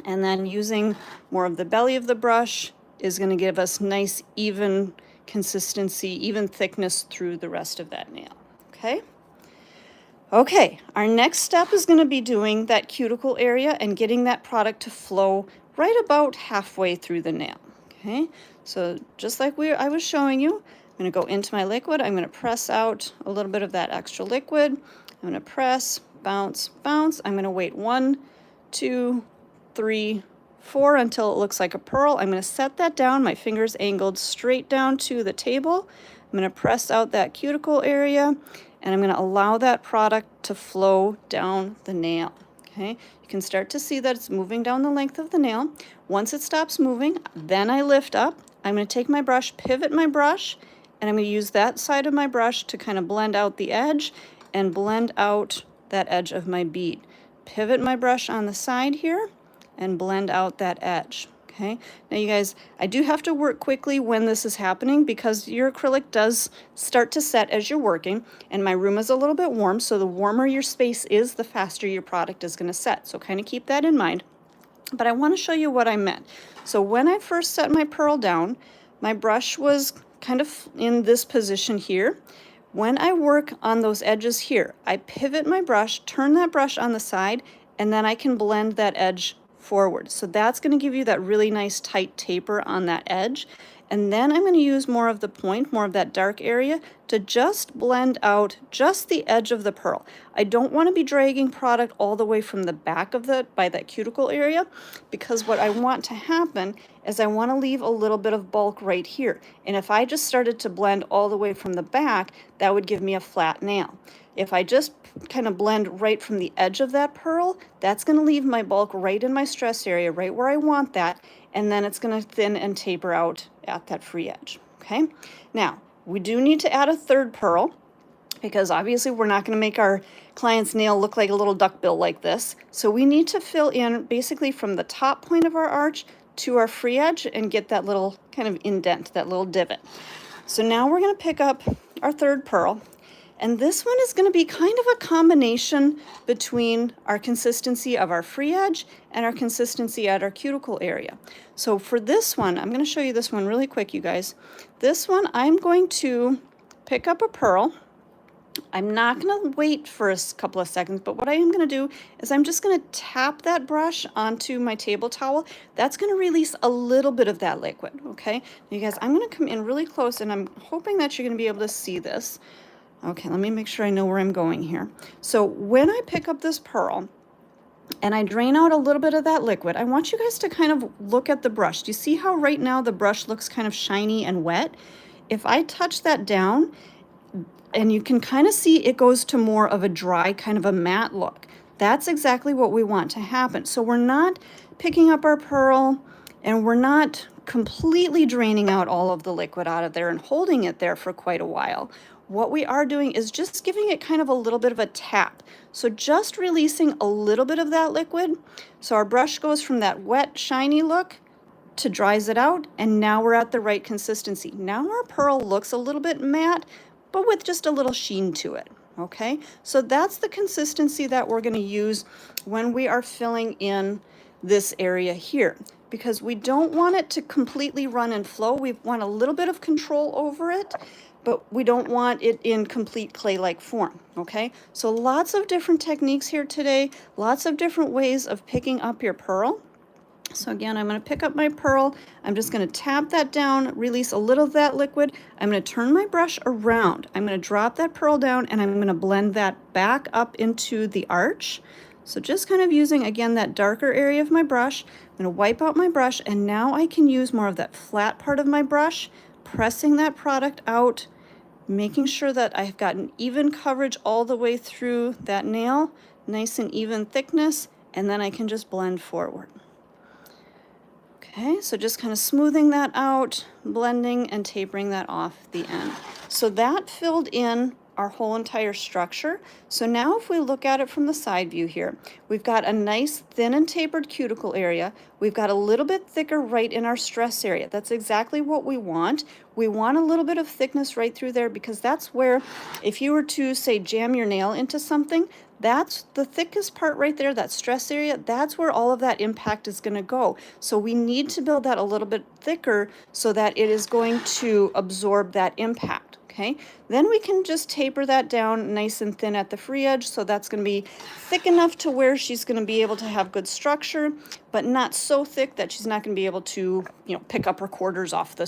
and then using more of the belly of the brush is going to give us nice even consistency, even thickness through the rest of that nail. Okay, our next step is going to be doing that cuticle area and getting that product to flow right about halfway through the nail. Okay, so just like I was showing you, I'm going to go into my liquid. I'm going to press out a little bit of that extra liquid. I'm going to press, bounce, bounce. I'm going to wait 1, 2, 3, 4 until it looks like a pearl. I'm going to set that down. My fingers angled straight down to the table. I'm going to press out that cuticle area, and I'm going to allow that product to flow down the nail. Okay, you can start to see that it's moving down the length of the nail. Once it stops moving, then I lift up. I'm going to take my brush, pivot my brush, and I'm going to use that side of my brush to kind of blend out the edge and blend out that edge of my bead. Pivot my brush on the side here and blend out that edge. Okay, now you guys, I do have to work quickly when this is happening because your acrylic does start to set as you're working, and my room is a little bit warm, so the warmer your space is, the faster your product is going to set. So kind of keep that in mind. But I want to show you what I meant. So when I first set my pearl down, my brush was kind of in this position here. When I work on those edges here, I pivot my brush, turn that brush on the side, and then I can blend that edge forward. So that's going to give you that really nice tight taper on that edge. And then I'm going to use more of the point, more of that dark area, to just blend out just the edge of the pearl. I don't want to be dragging product all the way from the back of by that cuticle area, because what I want to happen is I want to leave a little bit of bulk right here. And if I just started to blend all the way from the back, that would give me a flat nail. If I just kind of blend right from the edge of that pearl, that's going to leave my bulk right in my stress area, right where I want that, and then it's going to thin and taper out at that free edge. Okay, now we do need to add a third pearl, because obviously we're not going to make our client's nail look like a little duckbill like this. So we need to fill in basically from the top point of our arch to our free edge and get that little kind of indent, that little divot. So now we're going to pick up our third pearl. And this one is going to be kind of a combination between our consistency of our free edge and our consistency at our cuticle area. So for this one, I'm going to show you this one really quick, you guys. This one, I'm going to pick up a pearl. I'm not going to wait for a couple of seconds, but what I am going to do is I'm just going to tap that brush onto my table towel. That's going to release a little bit of that liquid, okay? You guys, I'm going to come in really close, and I'm hoping that you're going to be able to see this. Okay, let me make sure I know where I'm going here. So when I pick up this pearl and I drain out a little bit of that liquid, I want you guys to kind of look at the brush. Do you see how right now the brush looks kind of shiny and wet? If I touch that down, and you can kind of see it goes to more of a dry, kind of a matte look. That's exactly what we want to happen. So we're not picking up our pearl and we're not completely draining out all of the liquid out of there and holding it there for quite a while. What we are doing is just giving it kind of a little bit of a tap. So just releasing a little bit of that liquid. So our brush goes from that wet, shiny look to dries it out, and now we're at the right consistency. Now our pearl looks a little bit matte, but with just a little sheen to it, okay? So that's the consistency that we're gonna use when we are filling in this area here, because we don't want it to completely run and flow. We want a little bit of control over it, but we don't want it in complete clay-like form, okay? So lots of different techniques here today, lots of different ways of picking up your pearl. So again, I'm going to pick up my pearl. I'm just going to tap that down, release a little of that liquid. I'm going to turn my brush around. I'm going to drop that pearl down, and I'm going to blend that back up into the arch. So just kind of using, again, that darker area of my brush. I'm going to wipe out my brush, and now I can use more of that flat part of my brush, pressing that product out, making sure that I've got an even coverage all the way through that nail, nice and even thickness, and then I can just blend forward. Okay, so just kind of smoothing that out, blending and tapering that off the end. So that filled in our whole entire structure. So now if we look at it from the side view here, we've got a nice thin and tapered cuticle area. We've got a little bit thicker right in our stress area. That's exactly what we want. We want a little bit of thickness right through there, because that's where, if you were to, say, jam your nail into something, that's the thickest part right there, that stress area. That's where all of that impact is going to go. So we need to build that a little bit thicker so that it is going to absorb that impact. Okay, then we can just taper that down nice and thin at the free edge. So that's going to be thick enough to where she's going to be able to have good structure, but not so thick that she's not going to be able to, pick up her quarters off the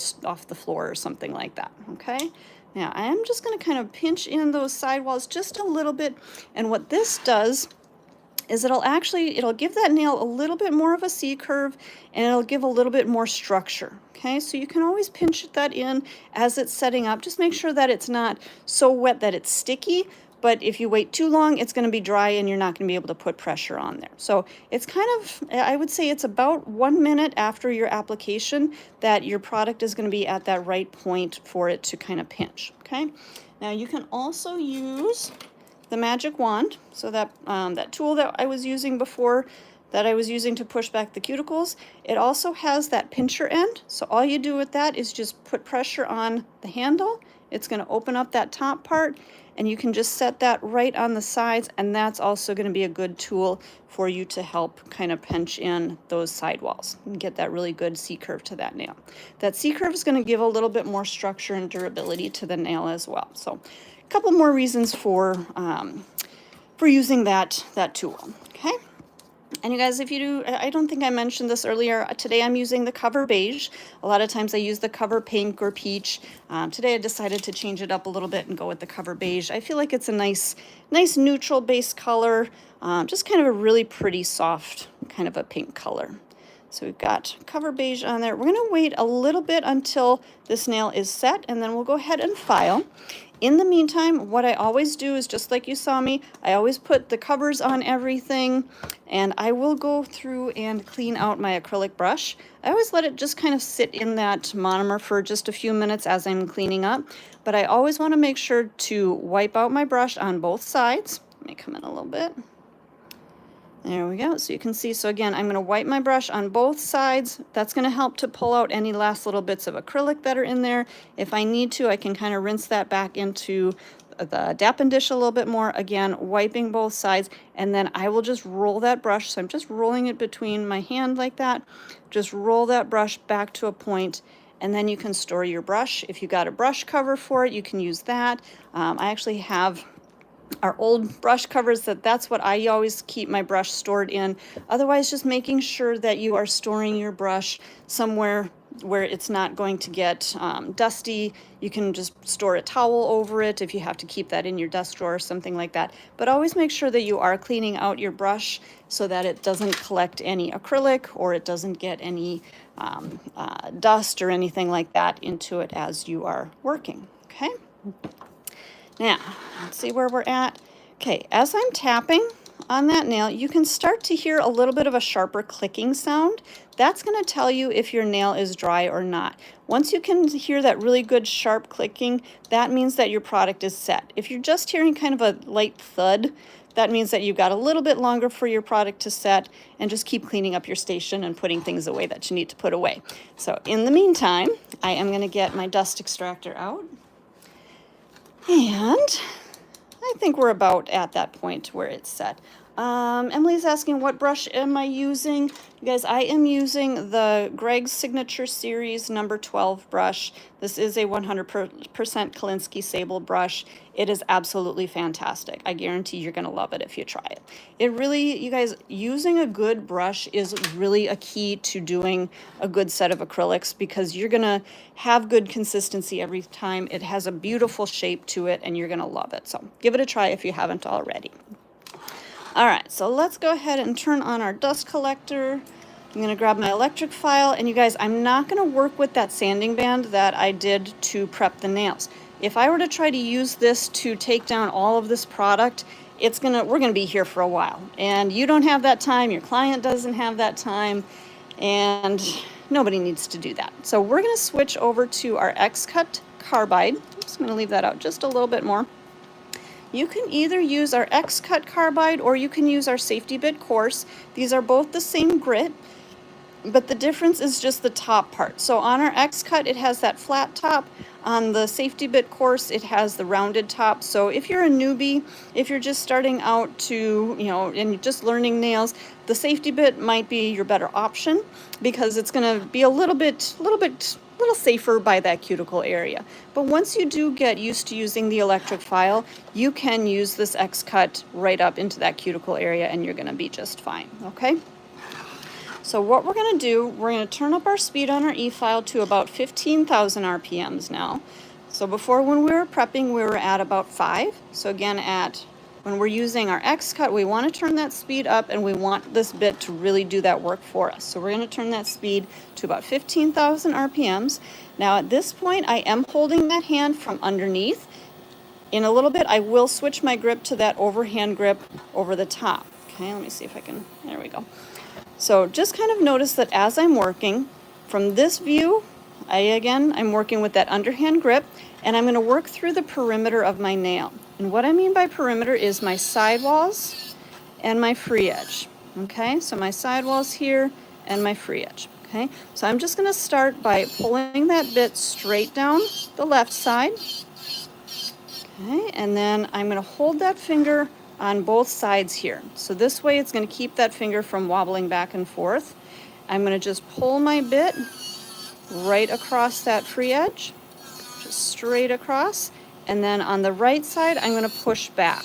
floor or something like that. Okay. Now I am just going to kind of pinch in those sidewalls just a little bit, and what this does is it'll give that nail a little bit more of a C curve, and it'll give a little bit more structure. Okay, so you can always pinch that in as it's setting up. Just make sure that it's not so wet that it's sticky, but if you wait too long, it's going to be dry and you're not going to be able to put pressure on there. So it's kind of, I would say it's about 1 minute after your application that your product is going to be at that right point for it to kind of pinch. Okay, now you can also use the magic wand. So that that tool that I was using before that I was using to push back the cuticles, it also has that pincher end. So all you do with that is just put pressure on the handle. It's going to open up that top part, and you can just set that right on the sides, and that's also going to be a good tool for you to help kind of pinch in those sidewalls and get that really good C-curve to that nail. That C-curve is going to give a little bit more structure and durability to the nail as well. So a couple more reasons for using that tool. Okay. And you guys, if you do, I don't think I mentioned this earlier, today I'm using the Cover Beige. A lot of times I use the Cover Pink or Peach. Today I decided to change it up a little bit and go with the Cover Beige. I feel like it's a nice neutral base color, just kind of a really pretty soft kind of a pink color. So we've got Cover Beige on there. We're going to wait a little bit until this nail is set, and then we'll go ahead and file. In the meantime, what I always do is, just like you saw me, I always put the covers on everything, and I will go through and clean out my acrylic brush. I always let it just kind of sit in that monomer for just a few minutes as I'm cleaning up, but I always want to make sure to wipe out my brush on both sides. Let me come in a little bit. There we go. So you can see, so again, I'm going to wipe my brush on both sides. That's going to help to pull out any last little bits of acrylic that are in there. If I need to, I can kind of rinse that back into the Dappen dish a little bit more. Again, wiping both sides, and then I will just roll that brush. So I'm just rolling it between my hand like that. Just roll that brush back to a point, and then you can store your brush. If you got a brush cover for it, you can use that. I actually have our old brush covers, that's what I always keep my brush stored in. Otherwise, just making sure that you are storing your brush somewhere where it's not going to get dusty. You can just store a towel over it if you have to keep that in your desk drawer or something like that. But always make sure that you are cleaning out your brush so that it doesn't collect any acrylic, or it doesn't get any dust or anything like that into it as you are working. Okay. Now, let's see where we're at. Okay, as I'm tapping on that nail, you can start to hear a little bit of a sharper clicking sound. That's going to tell you if your nail is dry or not. Once you can hear that really good sharp clicking, that means that your product is set. If you're just hearing kind of a light thud, that means that you've got a little bit longer for your product to set, and just keep cleaning up your station and putting things away that you need to put away. So in the meantime, I am going to get my dust extractor out. And I think we're about at that point where it's set. Emily's asking, what brush am I using? You guys, I am using the Greg's Signature Series number 12 brush. This is a 100% Kolinsky sable brush. It is absolutely fantastic. I guarantee you're going to love it if you try it. It really, you guys, using a good brush is really a key to doing a good set of acrylics, because you're going to have good consistency every time. It has a beautiful shape to it, and you're going to love it. So give it a try if you haven't already. All right, so let's go ahead and turn on our dust collector. I'm going to grab my electric file, and you guys, I'm not going to work with that sanding band that I did to prep the nails. If I were to try to use this to take down all of this product, we're going to be here for a while, and you don't have that time, your client doesn't have that time, and nobody needs to do that. So we're going to switch over to our X-Cut carbide. I'm just going to leave that out just a little bit more. You can either use our X-Cut carbide, or you can use our Safety Bit Coarse. These are both the same grit, but the difference is just the top part. So on our X-Cut, it has that flat top. On the Safety Bit Coarse, it has the rounded top. So if you're a newbie, if you're just starting out to, and you're just learning nails, the Safety Bit might be your better option, because it's going to be a little safer by that cuticle area. But once you do get used to using the electric file, you can use this X-Cut right up into that cuticle area, and you're going to be just fine. Okay. So what we're going to do, we're going to turn up our speed on our E-file to about 15,000 RPMs now. So before, when we were prepping, we were at about 5. So again, when we're using our X-Cut, we want to turn that speed up, and we want this bit to really do that work for us. So we're going to turn that speed to about 15,000 RPMs. Now at this point, I am holding that hand from underneath. In a little bit, I will switch my grip to that overhand grip over the top. Okay, let me see if I can, there we go. So just kind of notice that as I'm working, from this view, I'm working with that underhand grip, and I'm going to work through the perimeter of my nail. And what I mean by perimeter is my sidewalls and my free edge. Okay, so my sidewall's here and my free edge. Okay, so I'm just going to start by pulling that bit straight down the left side. Okay, and then I'm going to hold that finger on both sides here. So this way it's going to keep that finger from wobbling back and forth. I'm going to just pull my bit right across that free edge, just straight across. And then on the right side, I'm going to push back.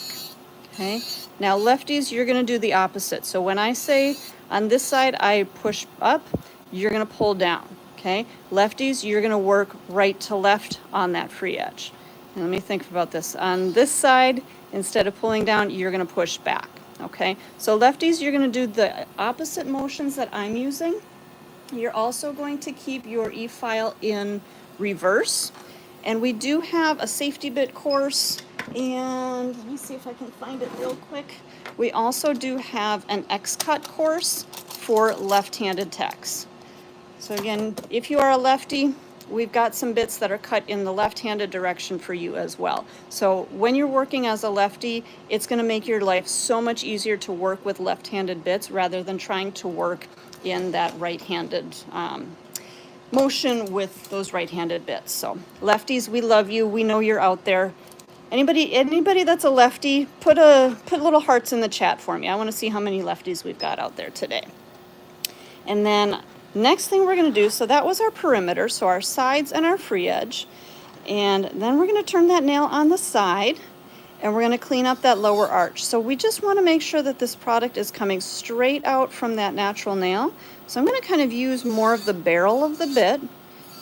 Okay, now lefties, you're going to do the opposite. So when I say on this side, I push up, you're going to pull down. Okay, lefties, you're going to work right to left on that free edge. And let me think about this. On this side, instead of pulling down, you're going to push back. Okay, so lefties, you're going to do the opposite motions that I'm using. You're also going to keep your e-file in reverse. And we do have a safety bit course, and let me see if I can find it real quick. We also do have an X-cut course for left-handed techs. So again, if you are a lefty, we've got some bits that are cut in the left-handed direction for you as well. So when you're working as a lefty, it's going to make your life so much easier to work with left-handed bits rather than trying to work in that right-handed motion with those right-handed bits. So lefties, we love you. We know you're out there. Anybody that's a lefty, put little hearts in the chat for me. I want to see how many lefties we've got out there today. And then next thing we're going to do, so that was our perimeter, so our sides and our free edge. And then we're going to turn that nail on the side, and we're going to clean up that lower arch. So we just want to make sure that this product is coming straight out from that natural nail. So I'm going to kind of use more of the barrel of the bit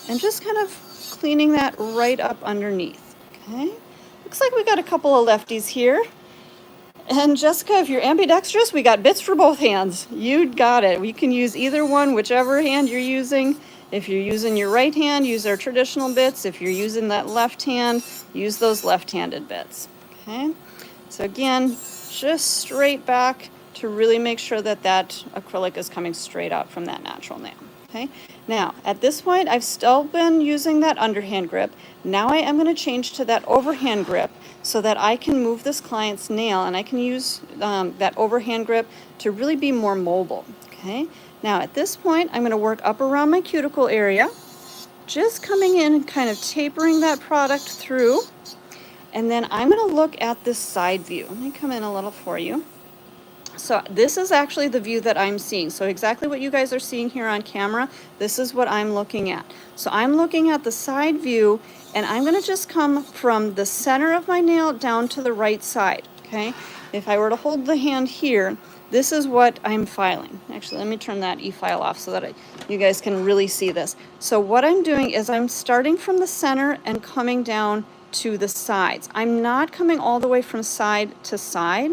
and just kind of cleaning that right up underneath. Okay, looks like we got a couple of lefties here. And Jessica, if you're ambidextrous, we got bits for both hands. You got it. We can use either one, whichever hand you're using. If you're using your right hand, use our traditional bits. If you're using that left hand, use those left-handed bits. Okay, so again, just straight back to really make sure that that acrylic is coming straight out from that natural nail. Okay, now at this point, I've still been using that underhand grip. Now I am going to change to that overhand grip so that I can move this client's nail, and I can use that overhand grip to really be more mobile. Okay, now at this point, I'm going to work up around my cuticle area, just coming in and kind of tapering that product through. And then I'm going to look at this side view. Let me come in a little for you. So this is actually the view that I'm seeing. So exactly what you guys are seeing here on camera, this is what I'm looking at. So I'm looking at the side view, and I'm going to just come from the center of my nail down to the right side. Okay, if I were to hold the hand here, this is what I'm filing. Actually, let me turn that e-file off so that you guys can really see this. So what I'm doing is I'm starting from the center and coming down to the sides. I'm not coming all the way from side to side.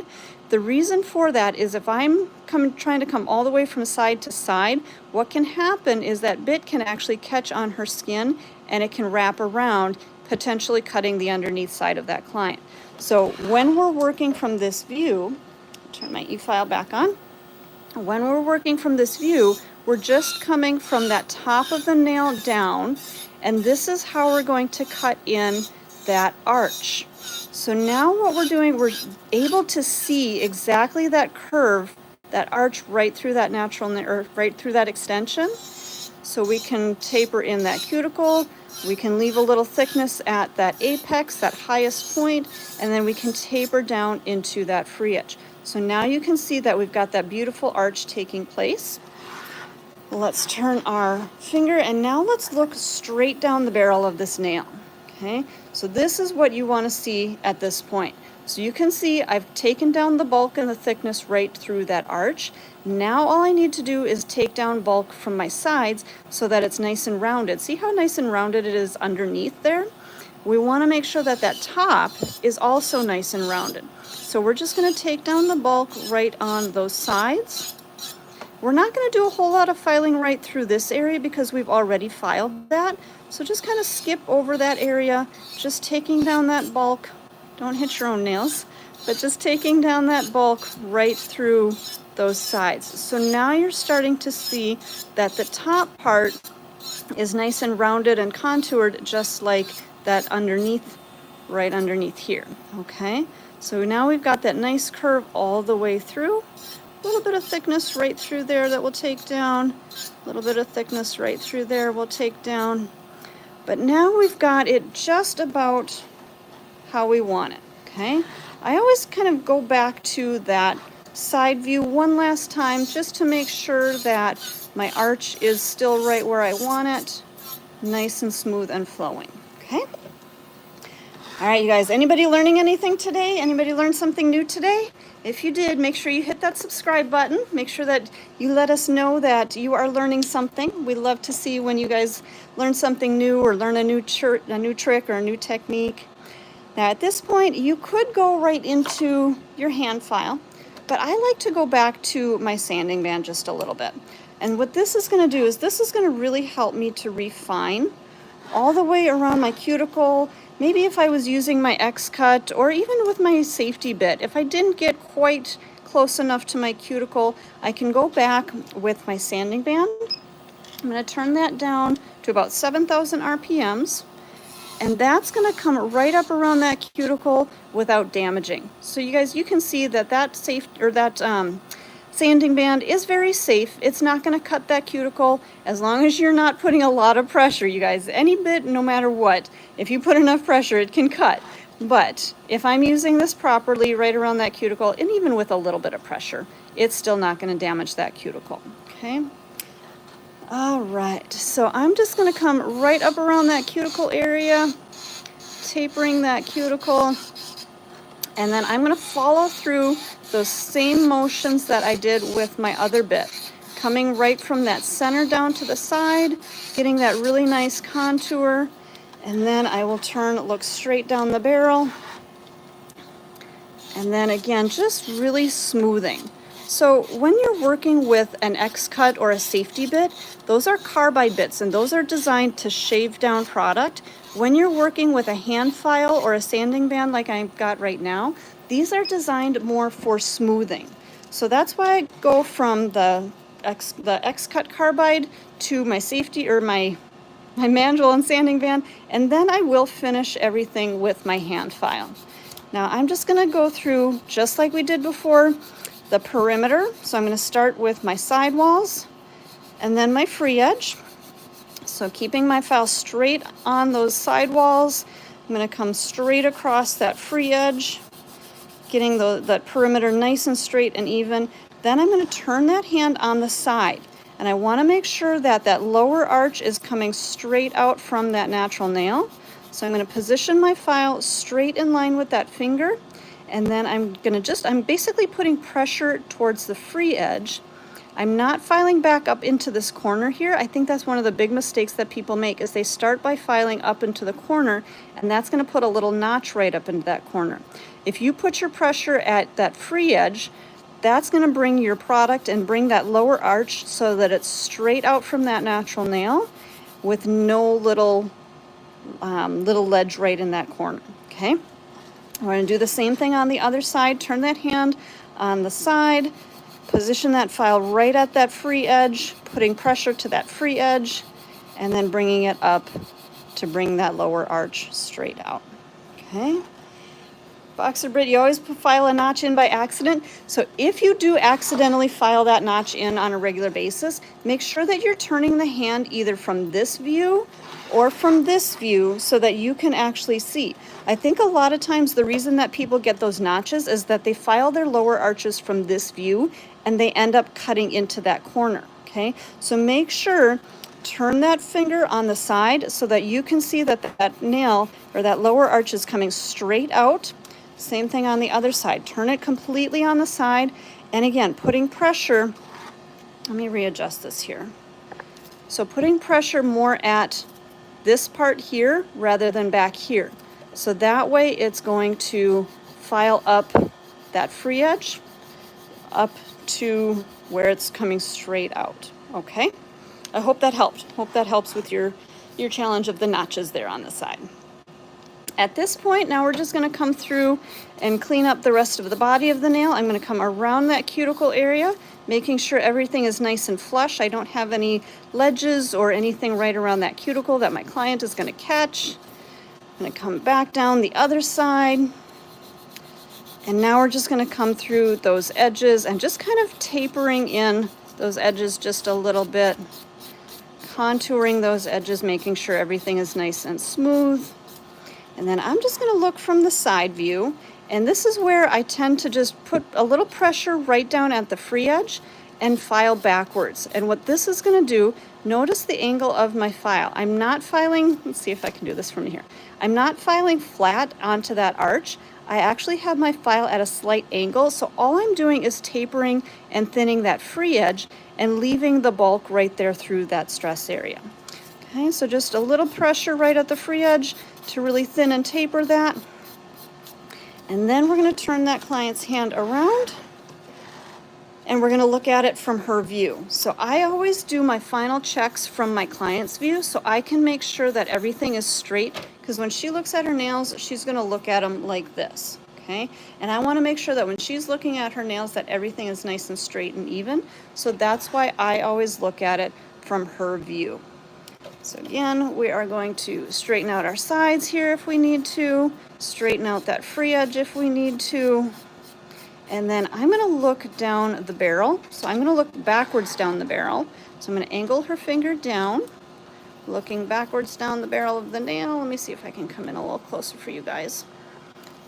The reason for that is if I'm trying to come all the way from side to side, what can happen is that bit can actually catch on her skin and it can wrap around, potentially cutting the underneath side of that client. So when we're working from this view, turn my e-file back on. When we're working from this view, we're just coming from that top of the nail down, and this is how we're going to cut in that arch. So now what we're doing, we're able to see exactly that curve, that arch right through that natural, or right through that extension. So we can taper in that cuticle, we can leave a little thickness at that apex, that highest point, and then we can taper down into that free edge. So now you can see that we've got that beautiful arch taking place. Let's turn our finger, and now let's look straight down the barrel of this nail. Okay, so this is what you want to see at this point. So you can see I've taken down the bulk and the thickness right through that arch. Now all I need to do is take down bulk from my sides so that it's nice and rounded. See how nice and rounded it is underneath there? We want to make sure that that top is also nice and rounded. So we're just going to take down the bulk right on those sides. We're not going to do a whole lot of filing right through this area because we've already filed that. So just kind of skip over that area, just taking down that bulk. Don't hit your own nails, but just taking down that bulk right through those sides. So now you're starting to see that the top part is nice and rounded and contoured, just like that underneath, right underneath here. Okay, so now we've got that nice curve all the way through. A little bit of thickness right through there that we'll take down. A little bit of thickness right through there we'll take down. But now we've got it just about how we want it, okay? I always kind of go back to that side view one last time just to make sure that my arch is still right where I want it, nice and smooth and flowing, okay? All right, you guys, anybody learning anything today? Anybody learn something new today? If you did, make sure you hit that subscribe button. Make sure that you let us know that you are learning something. We love to see when you guys learn something new or learn a new trick or a new technique. Now at this point, you could go right into your hand file, but I like to go back to my sanding band just a little bit. And what this is going to do is this is going to really help me to refine all the way around my cuticle. Maybe if I was using my X-cut or even with my safety bit, if I didn't get quite close enough to my cuticle, I can go back with my sanding band. I'm going to turn that down to about 7,000 RPMs. And that's going to come right up around that cuticle without damaging. So you guys, you can see that sanding band is very safe. It's not going to cut that cuticle as long as you're not putting a lot of pressure, you guys. Any bit, no matter what, if you put enough pressure, it can cut. But if I'm using this properly right around that cuticle, and even with a little bit of pressure, it's still not going to damage that cuticle, okay? All right, so I'm just going to come right up around that cuticle area, tapering that cuticle, and then I'm going to follow through those same motions that I did with my other bit, coming right from that center down to the side, getting that really nice contour, and then I will look straight down the barrel, and then again, just really smoothing. So when you're working with an X-cut or a safety bit, those are carbide bits and those are designed to shave down product. When you're working with a hand file or a sanding band like I've got right now, these are designed more for smoothing. So that's why I go from the X-cut carbide to my safety or my mandrel and sanding band, and then I will finish everything with my hand file. Now I'm just going to go through, just like we did before, the perimeter. So I'm going to start with my sidewalls and then my free edge. So keeping my file straight on those sidewalls, I'm going to come straight across that free edge, getting that perimeter nice and straight and even. Then I'm going to turn that hand on the side, and I want to make sure that that lower arch is coming straight out from that natural nail. So I'm going to position my file straight in line with that finger. And then I'm basically putting pressure towards the free edge. I'm not filing back up into this corner here. I think that's one of the big mistakes that people make is they start by filing up into the corner, and that's going to put a little notch right up into that corner. If you put your pressure at that free edge, that's going to bring your product and bring that lower arch so that it's straight out from that natural nail with no little ledge right in that corner, okay? We're going to do the same thing on the other side. Turn that hand on the side, position that file right at that free edge, putting pressure to that free edge, and then bringing it up to bring that lower arch straight out. Okay? Boxer Brit, you always file a notch in by accident. So if you do accidentally file that notch in on a regular basis, make sure that you're turning the hand either from this view or from this view so that you can actually see. I think a lot of times the reason that people get those notches is that they file their lower arches from this view and they end up cutting into that corner, okay? So make sure, turn that finger on the side so that you can see that that nail or that lower arch is coming straight out. Same thing on the other side. Turn it completely on the side, and again, putting pressure, let me readjust this here. So putting pressure more at this part here rather than back here. So that way it's going to file up that free edge up to where it's coming straight out, okay? I hope that helped. Hope that helps with your challenge of the notches there on the side. At this point, now we're just going to come through and clean up the rest of the body of the nail. I'm going to come around that cuticle area, making sure everything is nice and flush. I don't have any ledges or anything right around that cuticle that my client is going to catch. I'm going to come back down the other side. And now we're just going to come through those edges and just kind of tapering in those edges just a little bit, contouring those edges, making sure everything is nice and smooth. And then I'm just going to look from the side view, and this is where I tend to just put a little pressure right down at the free edge and file backwards. And what this is going to do, notice the angle of my file. I'm not filing, let's see if I can do this from here. I'm not filing flat onto that arch. I actually have my file at a slight angle, so all I'm doing is tapering and thinning that free edge and leaving the bulk right there through that stress area. Okay, so just a little pressure right at the free edge to really thin and taper that. And then we're going to turn that client's hand around and we're going to look at it from her view. So I always do my final checks from my client's view so I can make sure that everything is straight, because when she looks at her nails, she's going to look at them like this. Okay, and I want to make sure that when she's looking at her nails that everything is nice and straight and even. So that's why I always look at it from her view. So again, we are going to straighten out our sides here if we need to, straighten out that free edge if we need to, and then I'm going to look down the barrel. So I'm going to look backwards down the barrel. So I'm going to angle her finger down, looking backwards down the barrel of the nail. Let me see if I can come in a little closer for you guys.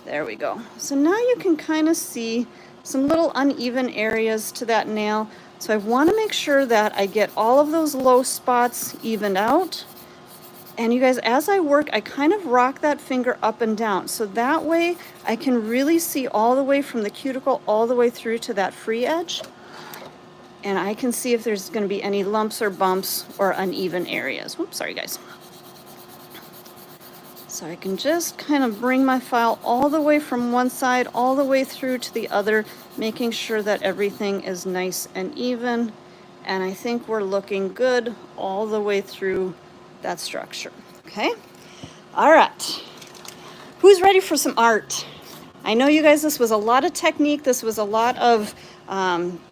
There we go. So now you can kind of see some little uneven areas to that nail. So I want to make sure that I get all of those low spots evened out. And you guys, as I work, I kind of rock that finger up and down. So that way I can really see all the way from the cuticle all the way through to that free edge. And I can see if there's going to be any lumps or bumps or uneven areas. Whoops, sorry guys. So I can just kind of bring my file all the way from one side all the way through to the other, making sure that everything is nice and even. And I think we're looking good all the way through that structure. Okay? All right. Who's ready for some art? I know you guys, this was a lot of technique. This was a lot of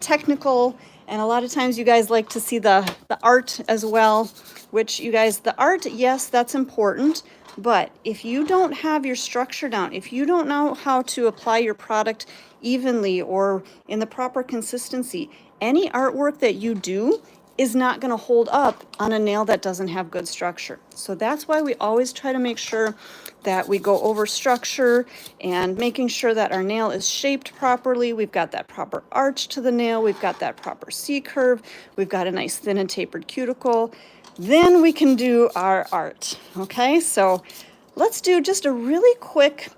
technical, and a lot of times you guys like to see the art as well, which you guys, the art, yes, that's important. But if you don't have your structure down, if you don't know how to apply your product evenly or in the proper consistency, any artwork that you do is not going to hold up on a nail that doesn't have good structure. So that's why we always try to make sure that we go over structure and making sure that our nail is shaped properly. We've got that proper arch to the nail. We've got that proper C-curve. We've got a nice thin and tapered cuticle. Then we can do our art. Okay, so let's do just a really quick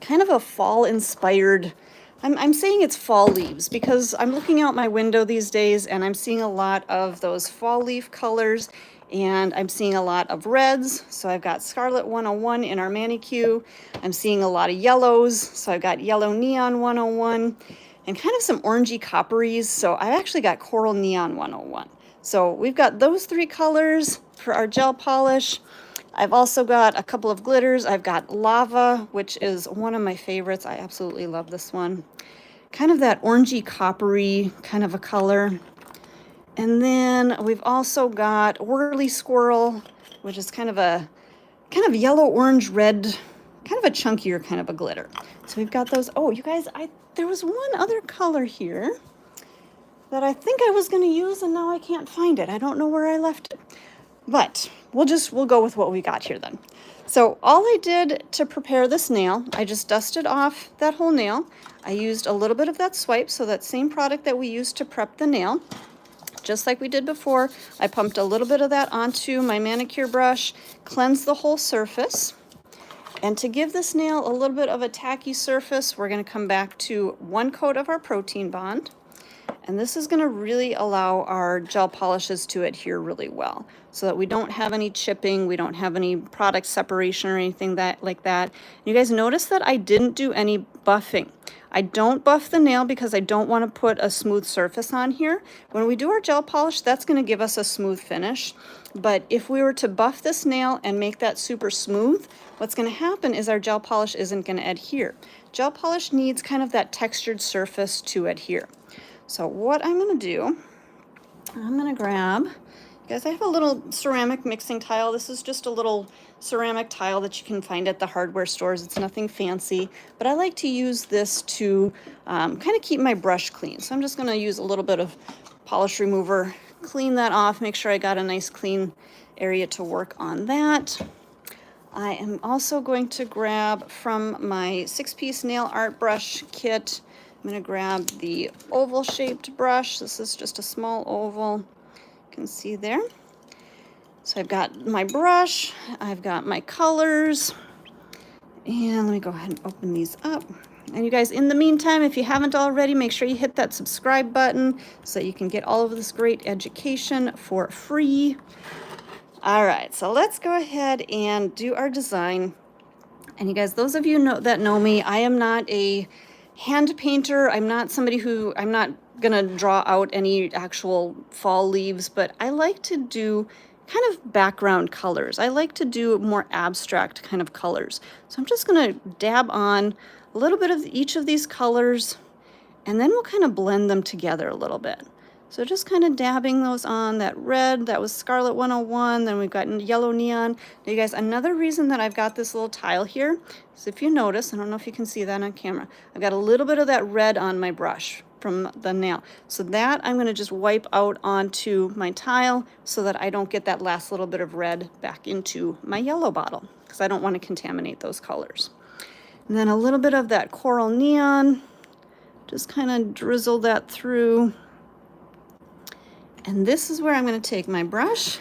kind of a fall inspired, I'm saying it's fall leaves because I'm looking out my window these days and I'm seeing a lot of those fall leaf colors, and I'm seeing a lot of reds. So I've got Scarlet 101 in our manicure. I'm seeing a lot of yellows. So I've got Yellow Neon 101 and kind of some orangey copperies. So I've actually got Coral Neon 101. So we've got those three colors for our gel polish. I've also got a couple of glitters. I've got Lava, which is one of my favorites. I absolutely love this one. Kind of that orangey coppery kind of a color. And then we've also got Whirly Squirrel, which is kind of yellow, orange, red, kind of a chunkier kind of a glitter. So we've got those. Oh, you guys, there was one other color here that I think I was going to use and now I can't find it. I don't know where I left it. But we'll go with what we got here then. So all I did to prepare this nail, I just dusted off that whole nail. I used a little bit of that swipe, so that same product that we used to prep the nail. Just like we did before, I pumped a little bit of that onto my manicure brush, cleansed the whole surface. And to give this nail a little bit of a tacky surface, we're going to come back to 1 coat of our protein bond. And this is going to really allow our gel polishes to adhere really well so that we don't have any chipping, we don't have any product separation or anything like that. You guys notice that I didn't do any buffing. I don't buff the nail because I don't want to put a smooth surface on here. When we do our gel polish, that's going to give us a smooth finish. But if we were to buff this nail and make that super smooth, what's going to happen is our gel polish isn't going to adhere. Gel polish needs kind of that textured surface to adhere. So what I'm going to do, I'm going to grab, you guys, I have a little ceramic mixing tile. This is just a little ceramic tile that you can find at the hardware stores. It's nothing fancy, but I like to use this to kind of keep my brush clean. So I'm just going to use a little bit of polish remover, clean that off, make sure I got a nice clean area to work on that. I am also going to grab from my 6-piece nail art brush kit, I'm going to grab the oval shaped brush. This is just a small oval, you can see there. So I've got my brush, I've got my colors, and let me go ahead and open these up. And you guys, in the meantime, if you haven't already, make sure you hit that subscribe button so that you can get all of this great education for free. All right, so let's go ahead and do our design. And you guys, those of you that know me, I am not a hand painter. I'm not gonna draw out any actual fall leaves, but I like to do kind of background colors. I like to do more abstract kind of colors. So I'm just gonna dab on a little bit of each of these colors, and then we'll kind of blend them together a little bit. So just kind of dabbing those on. That red, that was Scarlet 101, then we've got yellow neon. Now you guys, another reason that I've got this little tile here is if you notice, I don't know if you can see that on camera, I've got a little bit of that red on my brush from the nail. So that I'm going to just wipe out onto my tile so that I don't get that last little bit of red back into my yellow bottle, because I don't want to contaminate those colors. And then a little bit of that coral neon, just kind of drizzle that through. And this is where I'm going to take my brush,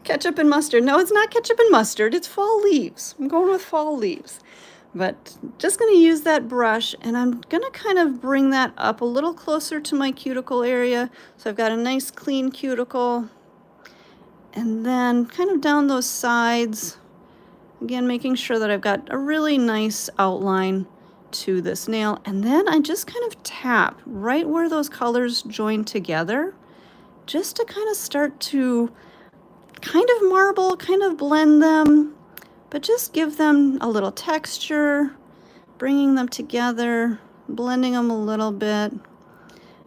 ketchup and mustard. No, it's not ketchup and mustard, it's fall leaves. I'm going with fall leaves. But just going to use that brush, and I'm going to kind of bring that up a little closer to my cuticle area. So I've got a nice clean cuticle. And then kind of down those sides, again, making sure that I've got a really nice outline to this nail. And then I just kind of tap right where those colors join together, just to kind of start to kind of marble, kind of blend them, but just give them a little texture, bringing them together, blending them a little bit.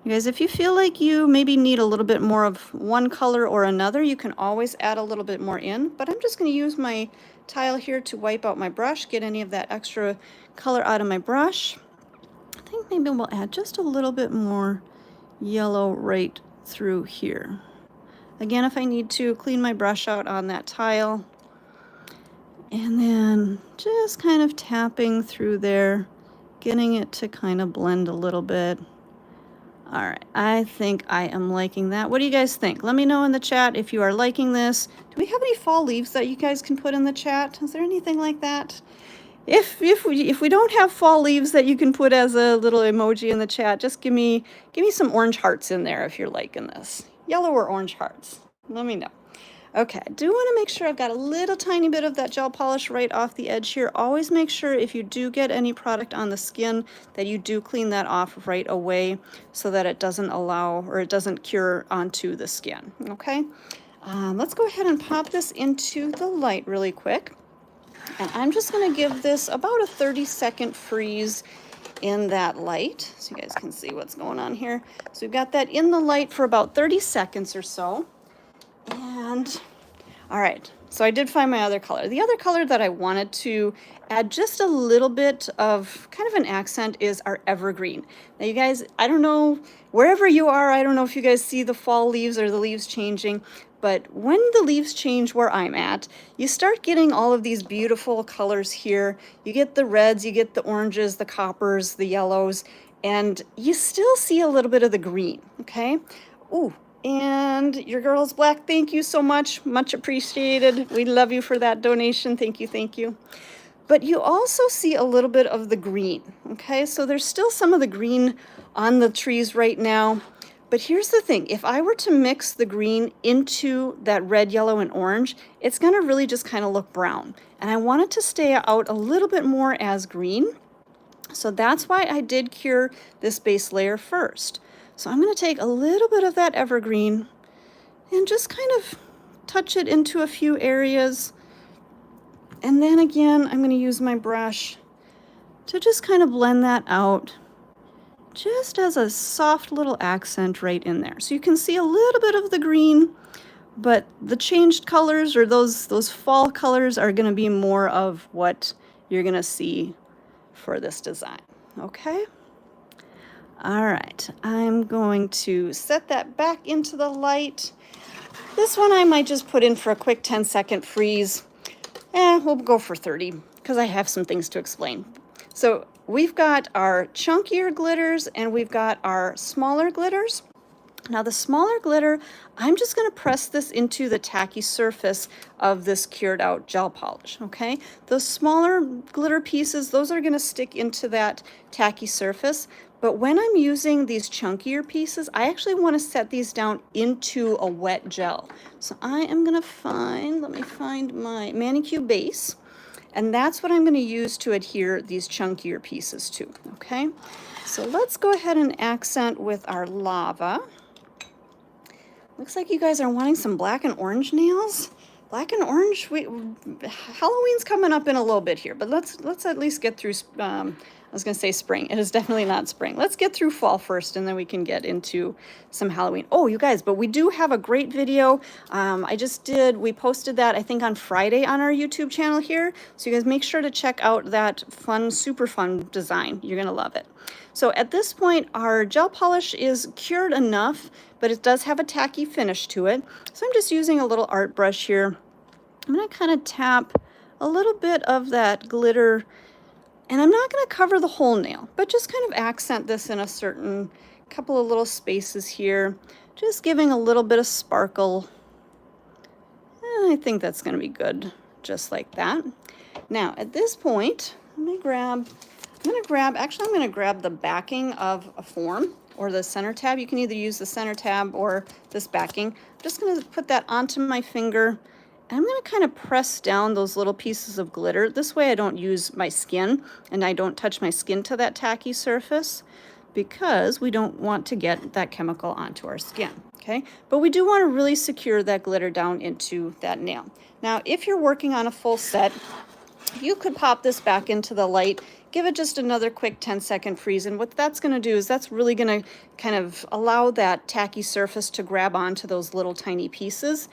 You guys, if you feel like you maybe need a little bit more of one color or another, you can always add a little bit more in, but I'm just going to use my tile here to wipe out my brush, get any of that extra color out of my brush. I think maybe we'll add just a little bit more yellow right through here. Again, if I need to, clean my brush out on that tile, and then just kind of tapping through there, getting it to kind of blend a little bit. All right, I think I am liking that. What do you guys think? Let me know in the chat if you are liking this. Do we have any fall leaves that you guys can put in the chat? Is there anything like that? If we don't have fall leaves that you can put as a little emoji in the chat, just give me some orange hearts in there if you're liking this. Yellow or orange hearts. Let me know. Okay, I do want to make sure I've got a little tiny bit of that gel polish right off the edge here. Always make sure if you do get any product on the skin that you do clean that off right away so that it doesn't it doesn't cure onto the skin, okay? Let's go ahead and pop this into the light really quick. And I'm just going to give this about a 30-second freeze in that light so you guys can see what's going on here. So we've got that in the light for about 30 seconds or so. And all right, so I did find my other color. The other color that I wanted to add just a little bit of kind of an accent is our evergreen. Now you guys, I don't know, wherever you are, I don't know if you guys see the fall leaves or the leaves changing, but when the leaves change where I'm at, you start getting all of these beautiful colors here. You get the reds, you get the oranges, the coppers, the yellows, and you still see a little bit of the green, okay? Ooh, and your girl's black, thank you so much. Much appreciated. We love you for that donation. Thank you, thank you. But you also see a little bit of the green, okay? So there's still some of the green on the trees right now. But here's the thing, if I were to mix the green into that red, yellow, and orange, it's gonna really just kind of look brown. And I want it to stay out a little bit more as green. So that's why I did cure this base layer first. So I'm gonna take a little bit of that evergreen and just kind of touch it into a few areas. And then again, I'm gonna use my brush to just kind of blend that out, just as a soft little accent right in there. So you can see a little bit of the green, but the changed colors, or those fall colors, are going to be more of what you're going to see for this design. Okay? All right, I'm going to set that back into the light. This one I might just put in for a quick 10-second freeze. We'll go for 30 because I have some things to explain. So we've got our chunkier glitters and we've got our smaller glitters. Now the smaller glitter, I'm just going to press this into the tacky surface of this cured out gel polish, okay? Those smaller glitter pieces, those are going to stick into that tacky surface. But when I'm using these chunkier pieces, I actually want to set these down into a wet gel. So I am going to let me find my manicure base. And that's what I'm going to use to adhere these chunkier pieces to, okay? So let's go ahead and accent with our lava. Looks like you guys are wanting some black and orange nails. Black and orange, Halloween's coming up in a little bit here, but let's at least get through, I was gonna say spring. It is definitely not spring. Let's get through fall first and then we can get into some Halloween. Oh, you guys, but we do have a great video. We posted that I think on Friday on our YouTube channel here. So you guys make sure to check out that fun, super fun design. You're gonna love it. So at this point, our gel polish is cured enough, but it does have a tacky finish to it. So I'm just using a little art brush here. I'm gonna kind of tap a little bit of that glitter, and I'm not gonna cover the whole nail, but just kind of accent this in a certain couple of little spaces here, just giving a little bit of sparkle. And I think that's gonna be good, just like that. Now, at this point, I'm gonna grab the backing of a form or the center tab. You can either use the center tab or this backing. I'm just gonna put that onto my finger, and I'm gonna kind of press down those little pieces of glitter. This way I don't use my skin and I don't touch my skin to that tacky surface, because we don't want to get that chemical onto our skin, okay? But we do want to really secure that glitter down into that nail. Now, if you're working on a full set, you could pop this back into the light, give it just another quick 10-second freeze, and what that's going to do is that's really going to kind of allow that tacky surface to grab onto those little tiny pieces,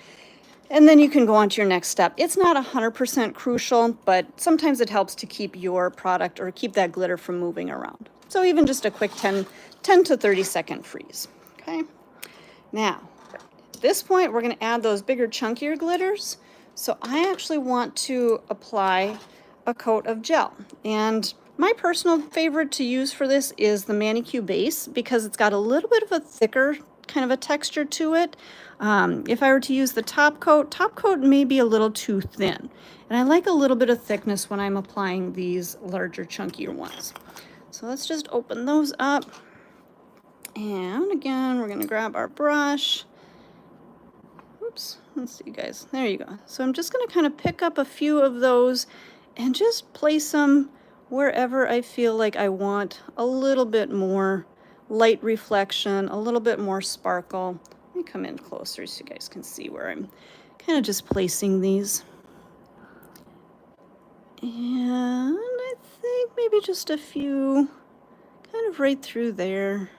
and then you can go on to your next step. It's not 100% crucial, but sometimes it helps to keep your product or keep that glitter from moving around. So even just a quick 10 to 30-second freeze, okay? Now, at this point, we're going to add those bigger, chunkier glitters. So I actually want to apply a coat of gel. And my personal favorite to use for this is the manicure base, because it's got a little bit of a thicker kind of a texture to it. If I were to use the top coat may be a little too thin. And I like a little bit of thickness when I'm applying these larger, chunkier ones. So let's just open those up. And again, we're going to grab our brush. Oops, let's see, guys. There you go. So I'm just going to kind of pick up a few of those and just place them wherever I feel like I want a little bit more light reflection, a little bit more sparkle. Let me come in closer so you guys can see where I'm kind of just placing these. And I think maybe just a few kind of right through there.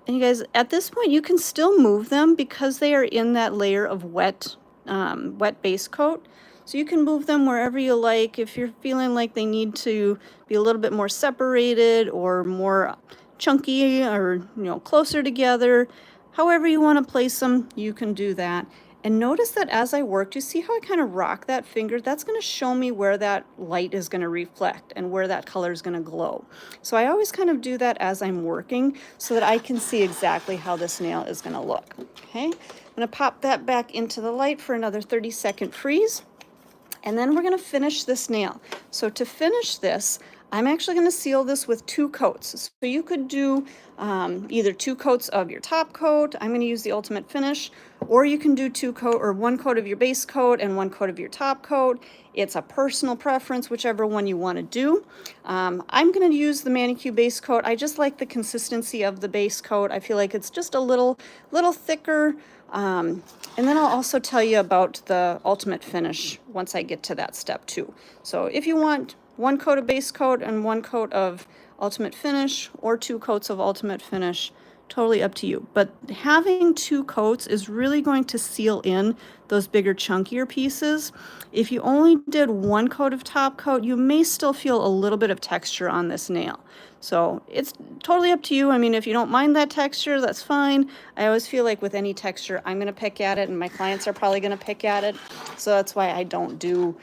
And you guys, at this point, you can still move them because they are in that layer of wet base coat. So you can move them wherever you like. If you're feeling like they need to be a little bit more separated or more chunky or, closer together, however you want to place them, you can do that. And notice that as I work, you see how I kind of rock that finger? That's going to show me where that light is going to reflect and where that color is going to glow. So I always kind of do that as I'm working so that I can see exactly how this nail is going to look. Okay, I'm going to pop that back into the light for another 30-second freeze. And then we're going to finish this nail. So to finish this, I'm actually going to seal this with 2 coats. So you could do either 2 coats of your top coat. I'm going to use the Ultimate Finish, or you can do 1 coat of your base coat and 1 coat of your top coat. It's a personal preference, whichever one you want to do. I'm going to use the manicure base coat. I just like the consistency of the base coat. I feel like it's just a little thicker. And then I'll also tell you about the Ultimate Finish once I get to that step too. So if you want 1 coat of base coat and 1 coat of Ultimate Finish, or 2 coats of Ultimate Finish, totally up to you. But having 2 coats is really going to seal in those bigger, chunkier pieces. If you only did 1 coat of top coat, you may still feel a little bit of texture on this nail. So it's totally up to you. I mean, if you don't mind that texture, that's fine. I always feel like with any texture, I'm going to pick at it, and my clients are probably going to pick at it. So that's why I don't do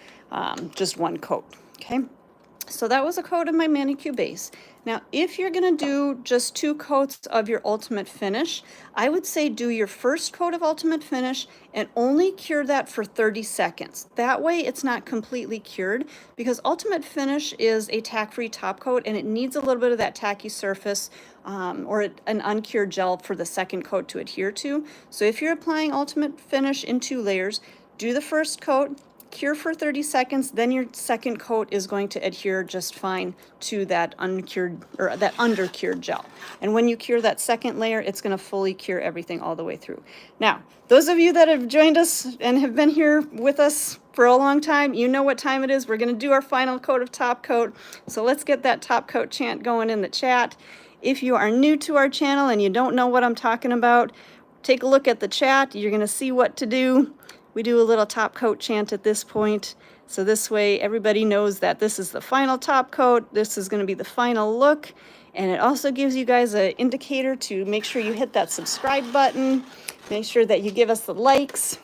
just 1 coat, okay? So that was a coat of my manicure base. Now, if you're going to do just 2 coats of your ultimate finish, I would say do your first coat of ultimate finish and only cure that for 30 seconds. That way it's not completely cured, because ultimate finish is a tack-free top coat and it needs a little bit of that tacky surface or an uncured gel for the second coat to adhere to. So if you're applying ultimate finish in 2 layers, do the first coat, cure for 30 seconds, then your second coat is going to adhere just fine to that uncured or that undercured gel. And when you cure that second layer, it's going to fully cure everything all the way through. Now, those of you that have joined us and have been here with us for a long time, you know what time it is. We're going to do our final coat of top coat. So let's get that top coat chant going in the chat. If you are new to our channel and you don't know what I'm talking about, take a look at the chat. You're going to see what to do. We do a little top coat chant at this point. So this way everybody knows that this is the final top coat. This is going to be the final look. And it also gives you guys an indicator to make sure you hit that subscribe button. Make sure that you give us the likes.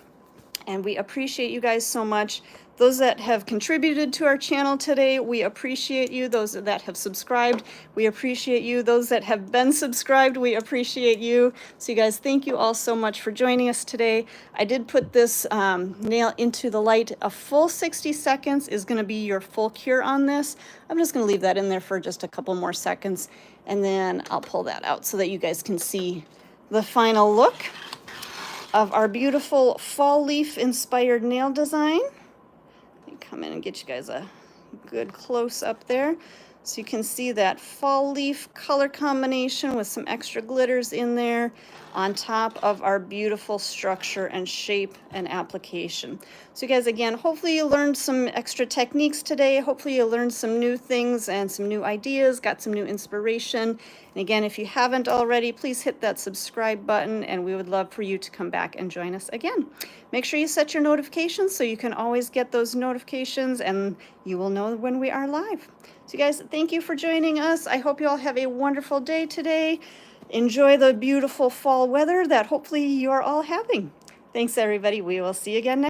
And we appreciate you guys so much. Those that have contributed to our channel today, we appreciate you. Those that have subscribed, we appreciate you. Those that have been subscribed, we appreciate you. So you guys, thank you all so much for joining us today. I did put this nail into the light. A full 60 seconds is going to be your full cure on this. I'm just going to leave that in there for just a couple more seconds, and then I'll pull that out so that you guys can see the final look of our beautiful fall leaf inspired nail design. Let me come in and get you guys a good close up there so you can see that fall leaf color combination with some extra glitters in there on top of our beautiful structure and shape and application. So you guys, again, hopefully you learned some extra techniques today. Hopefully you learned some new things and some new ideas, got some new inspiration. And again, if you haven't already, please hit that subscribe button, and we would love for you to come back and join us again. Make sure you set your notifications so you can always get those notifications and you will know when we are live. So you guys, thank you for joining us. I hope you all have a wonderful day today. Enjoy the beautiful fall weather that hopefully you are all having. Thanks, everybody. We will see you again next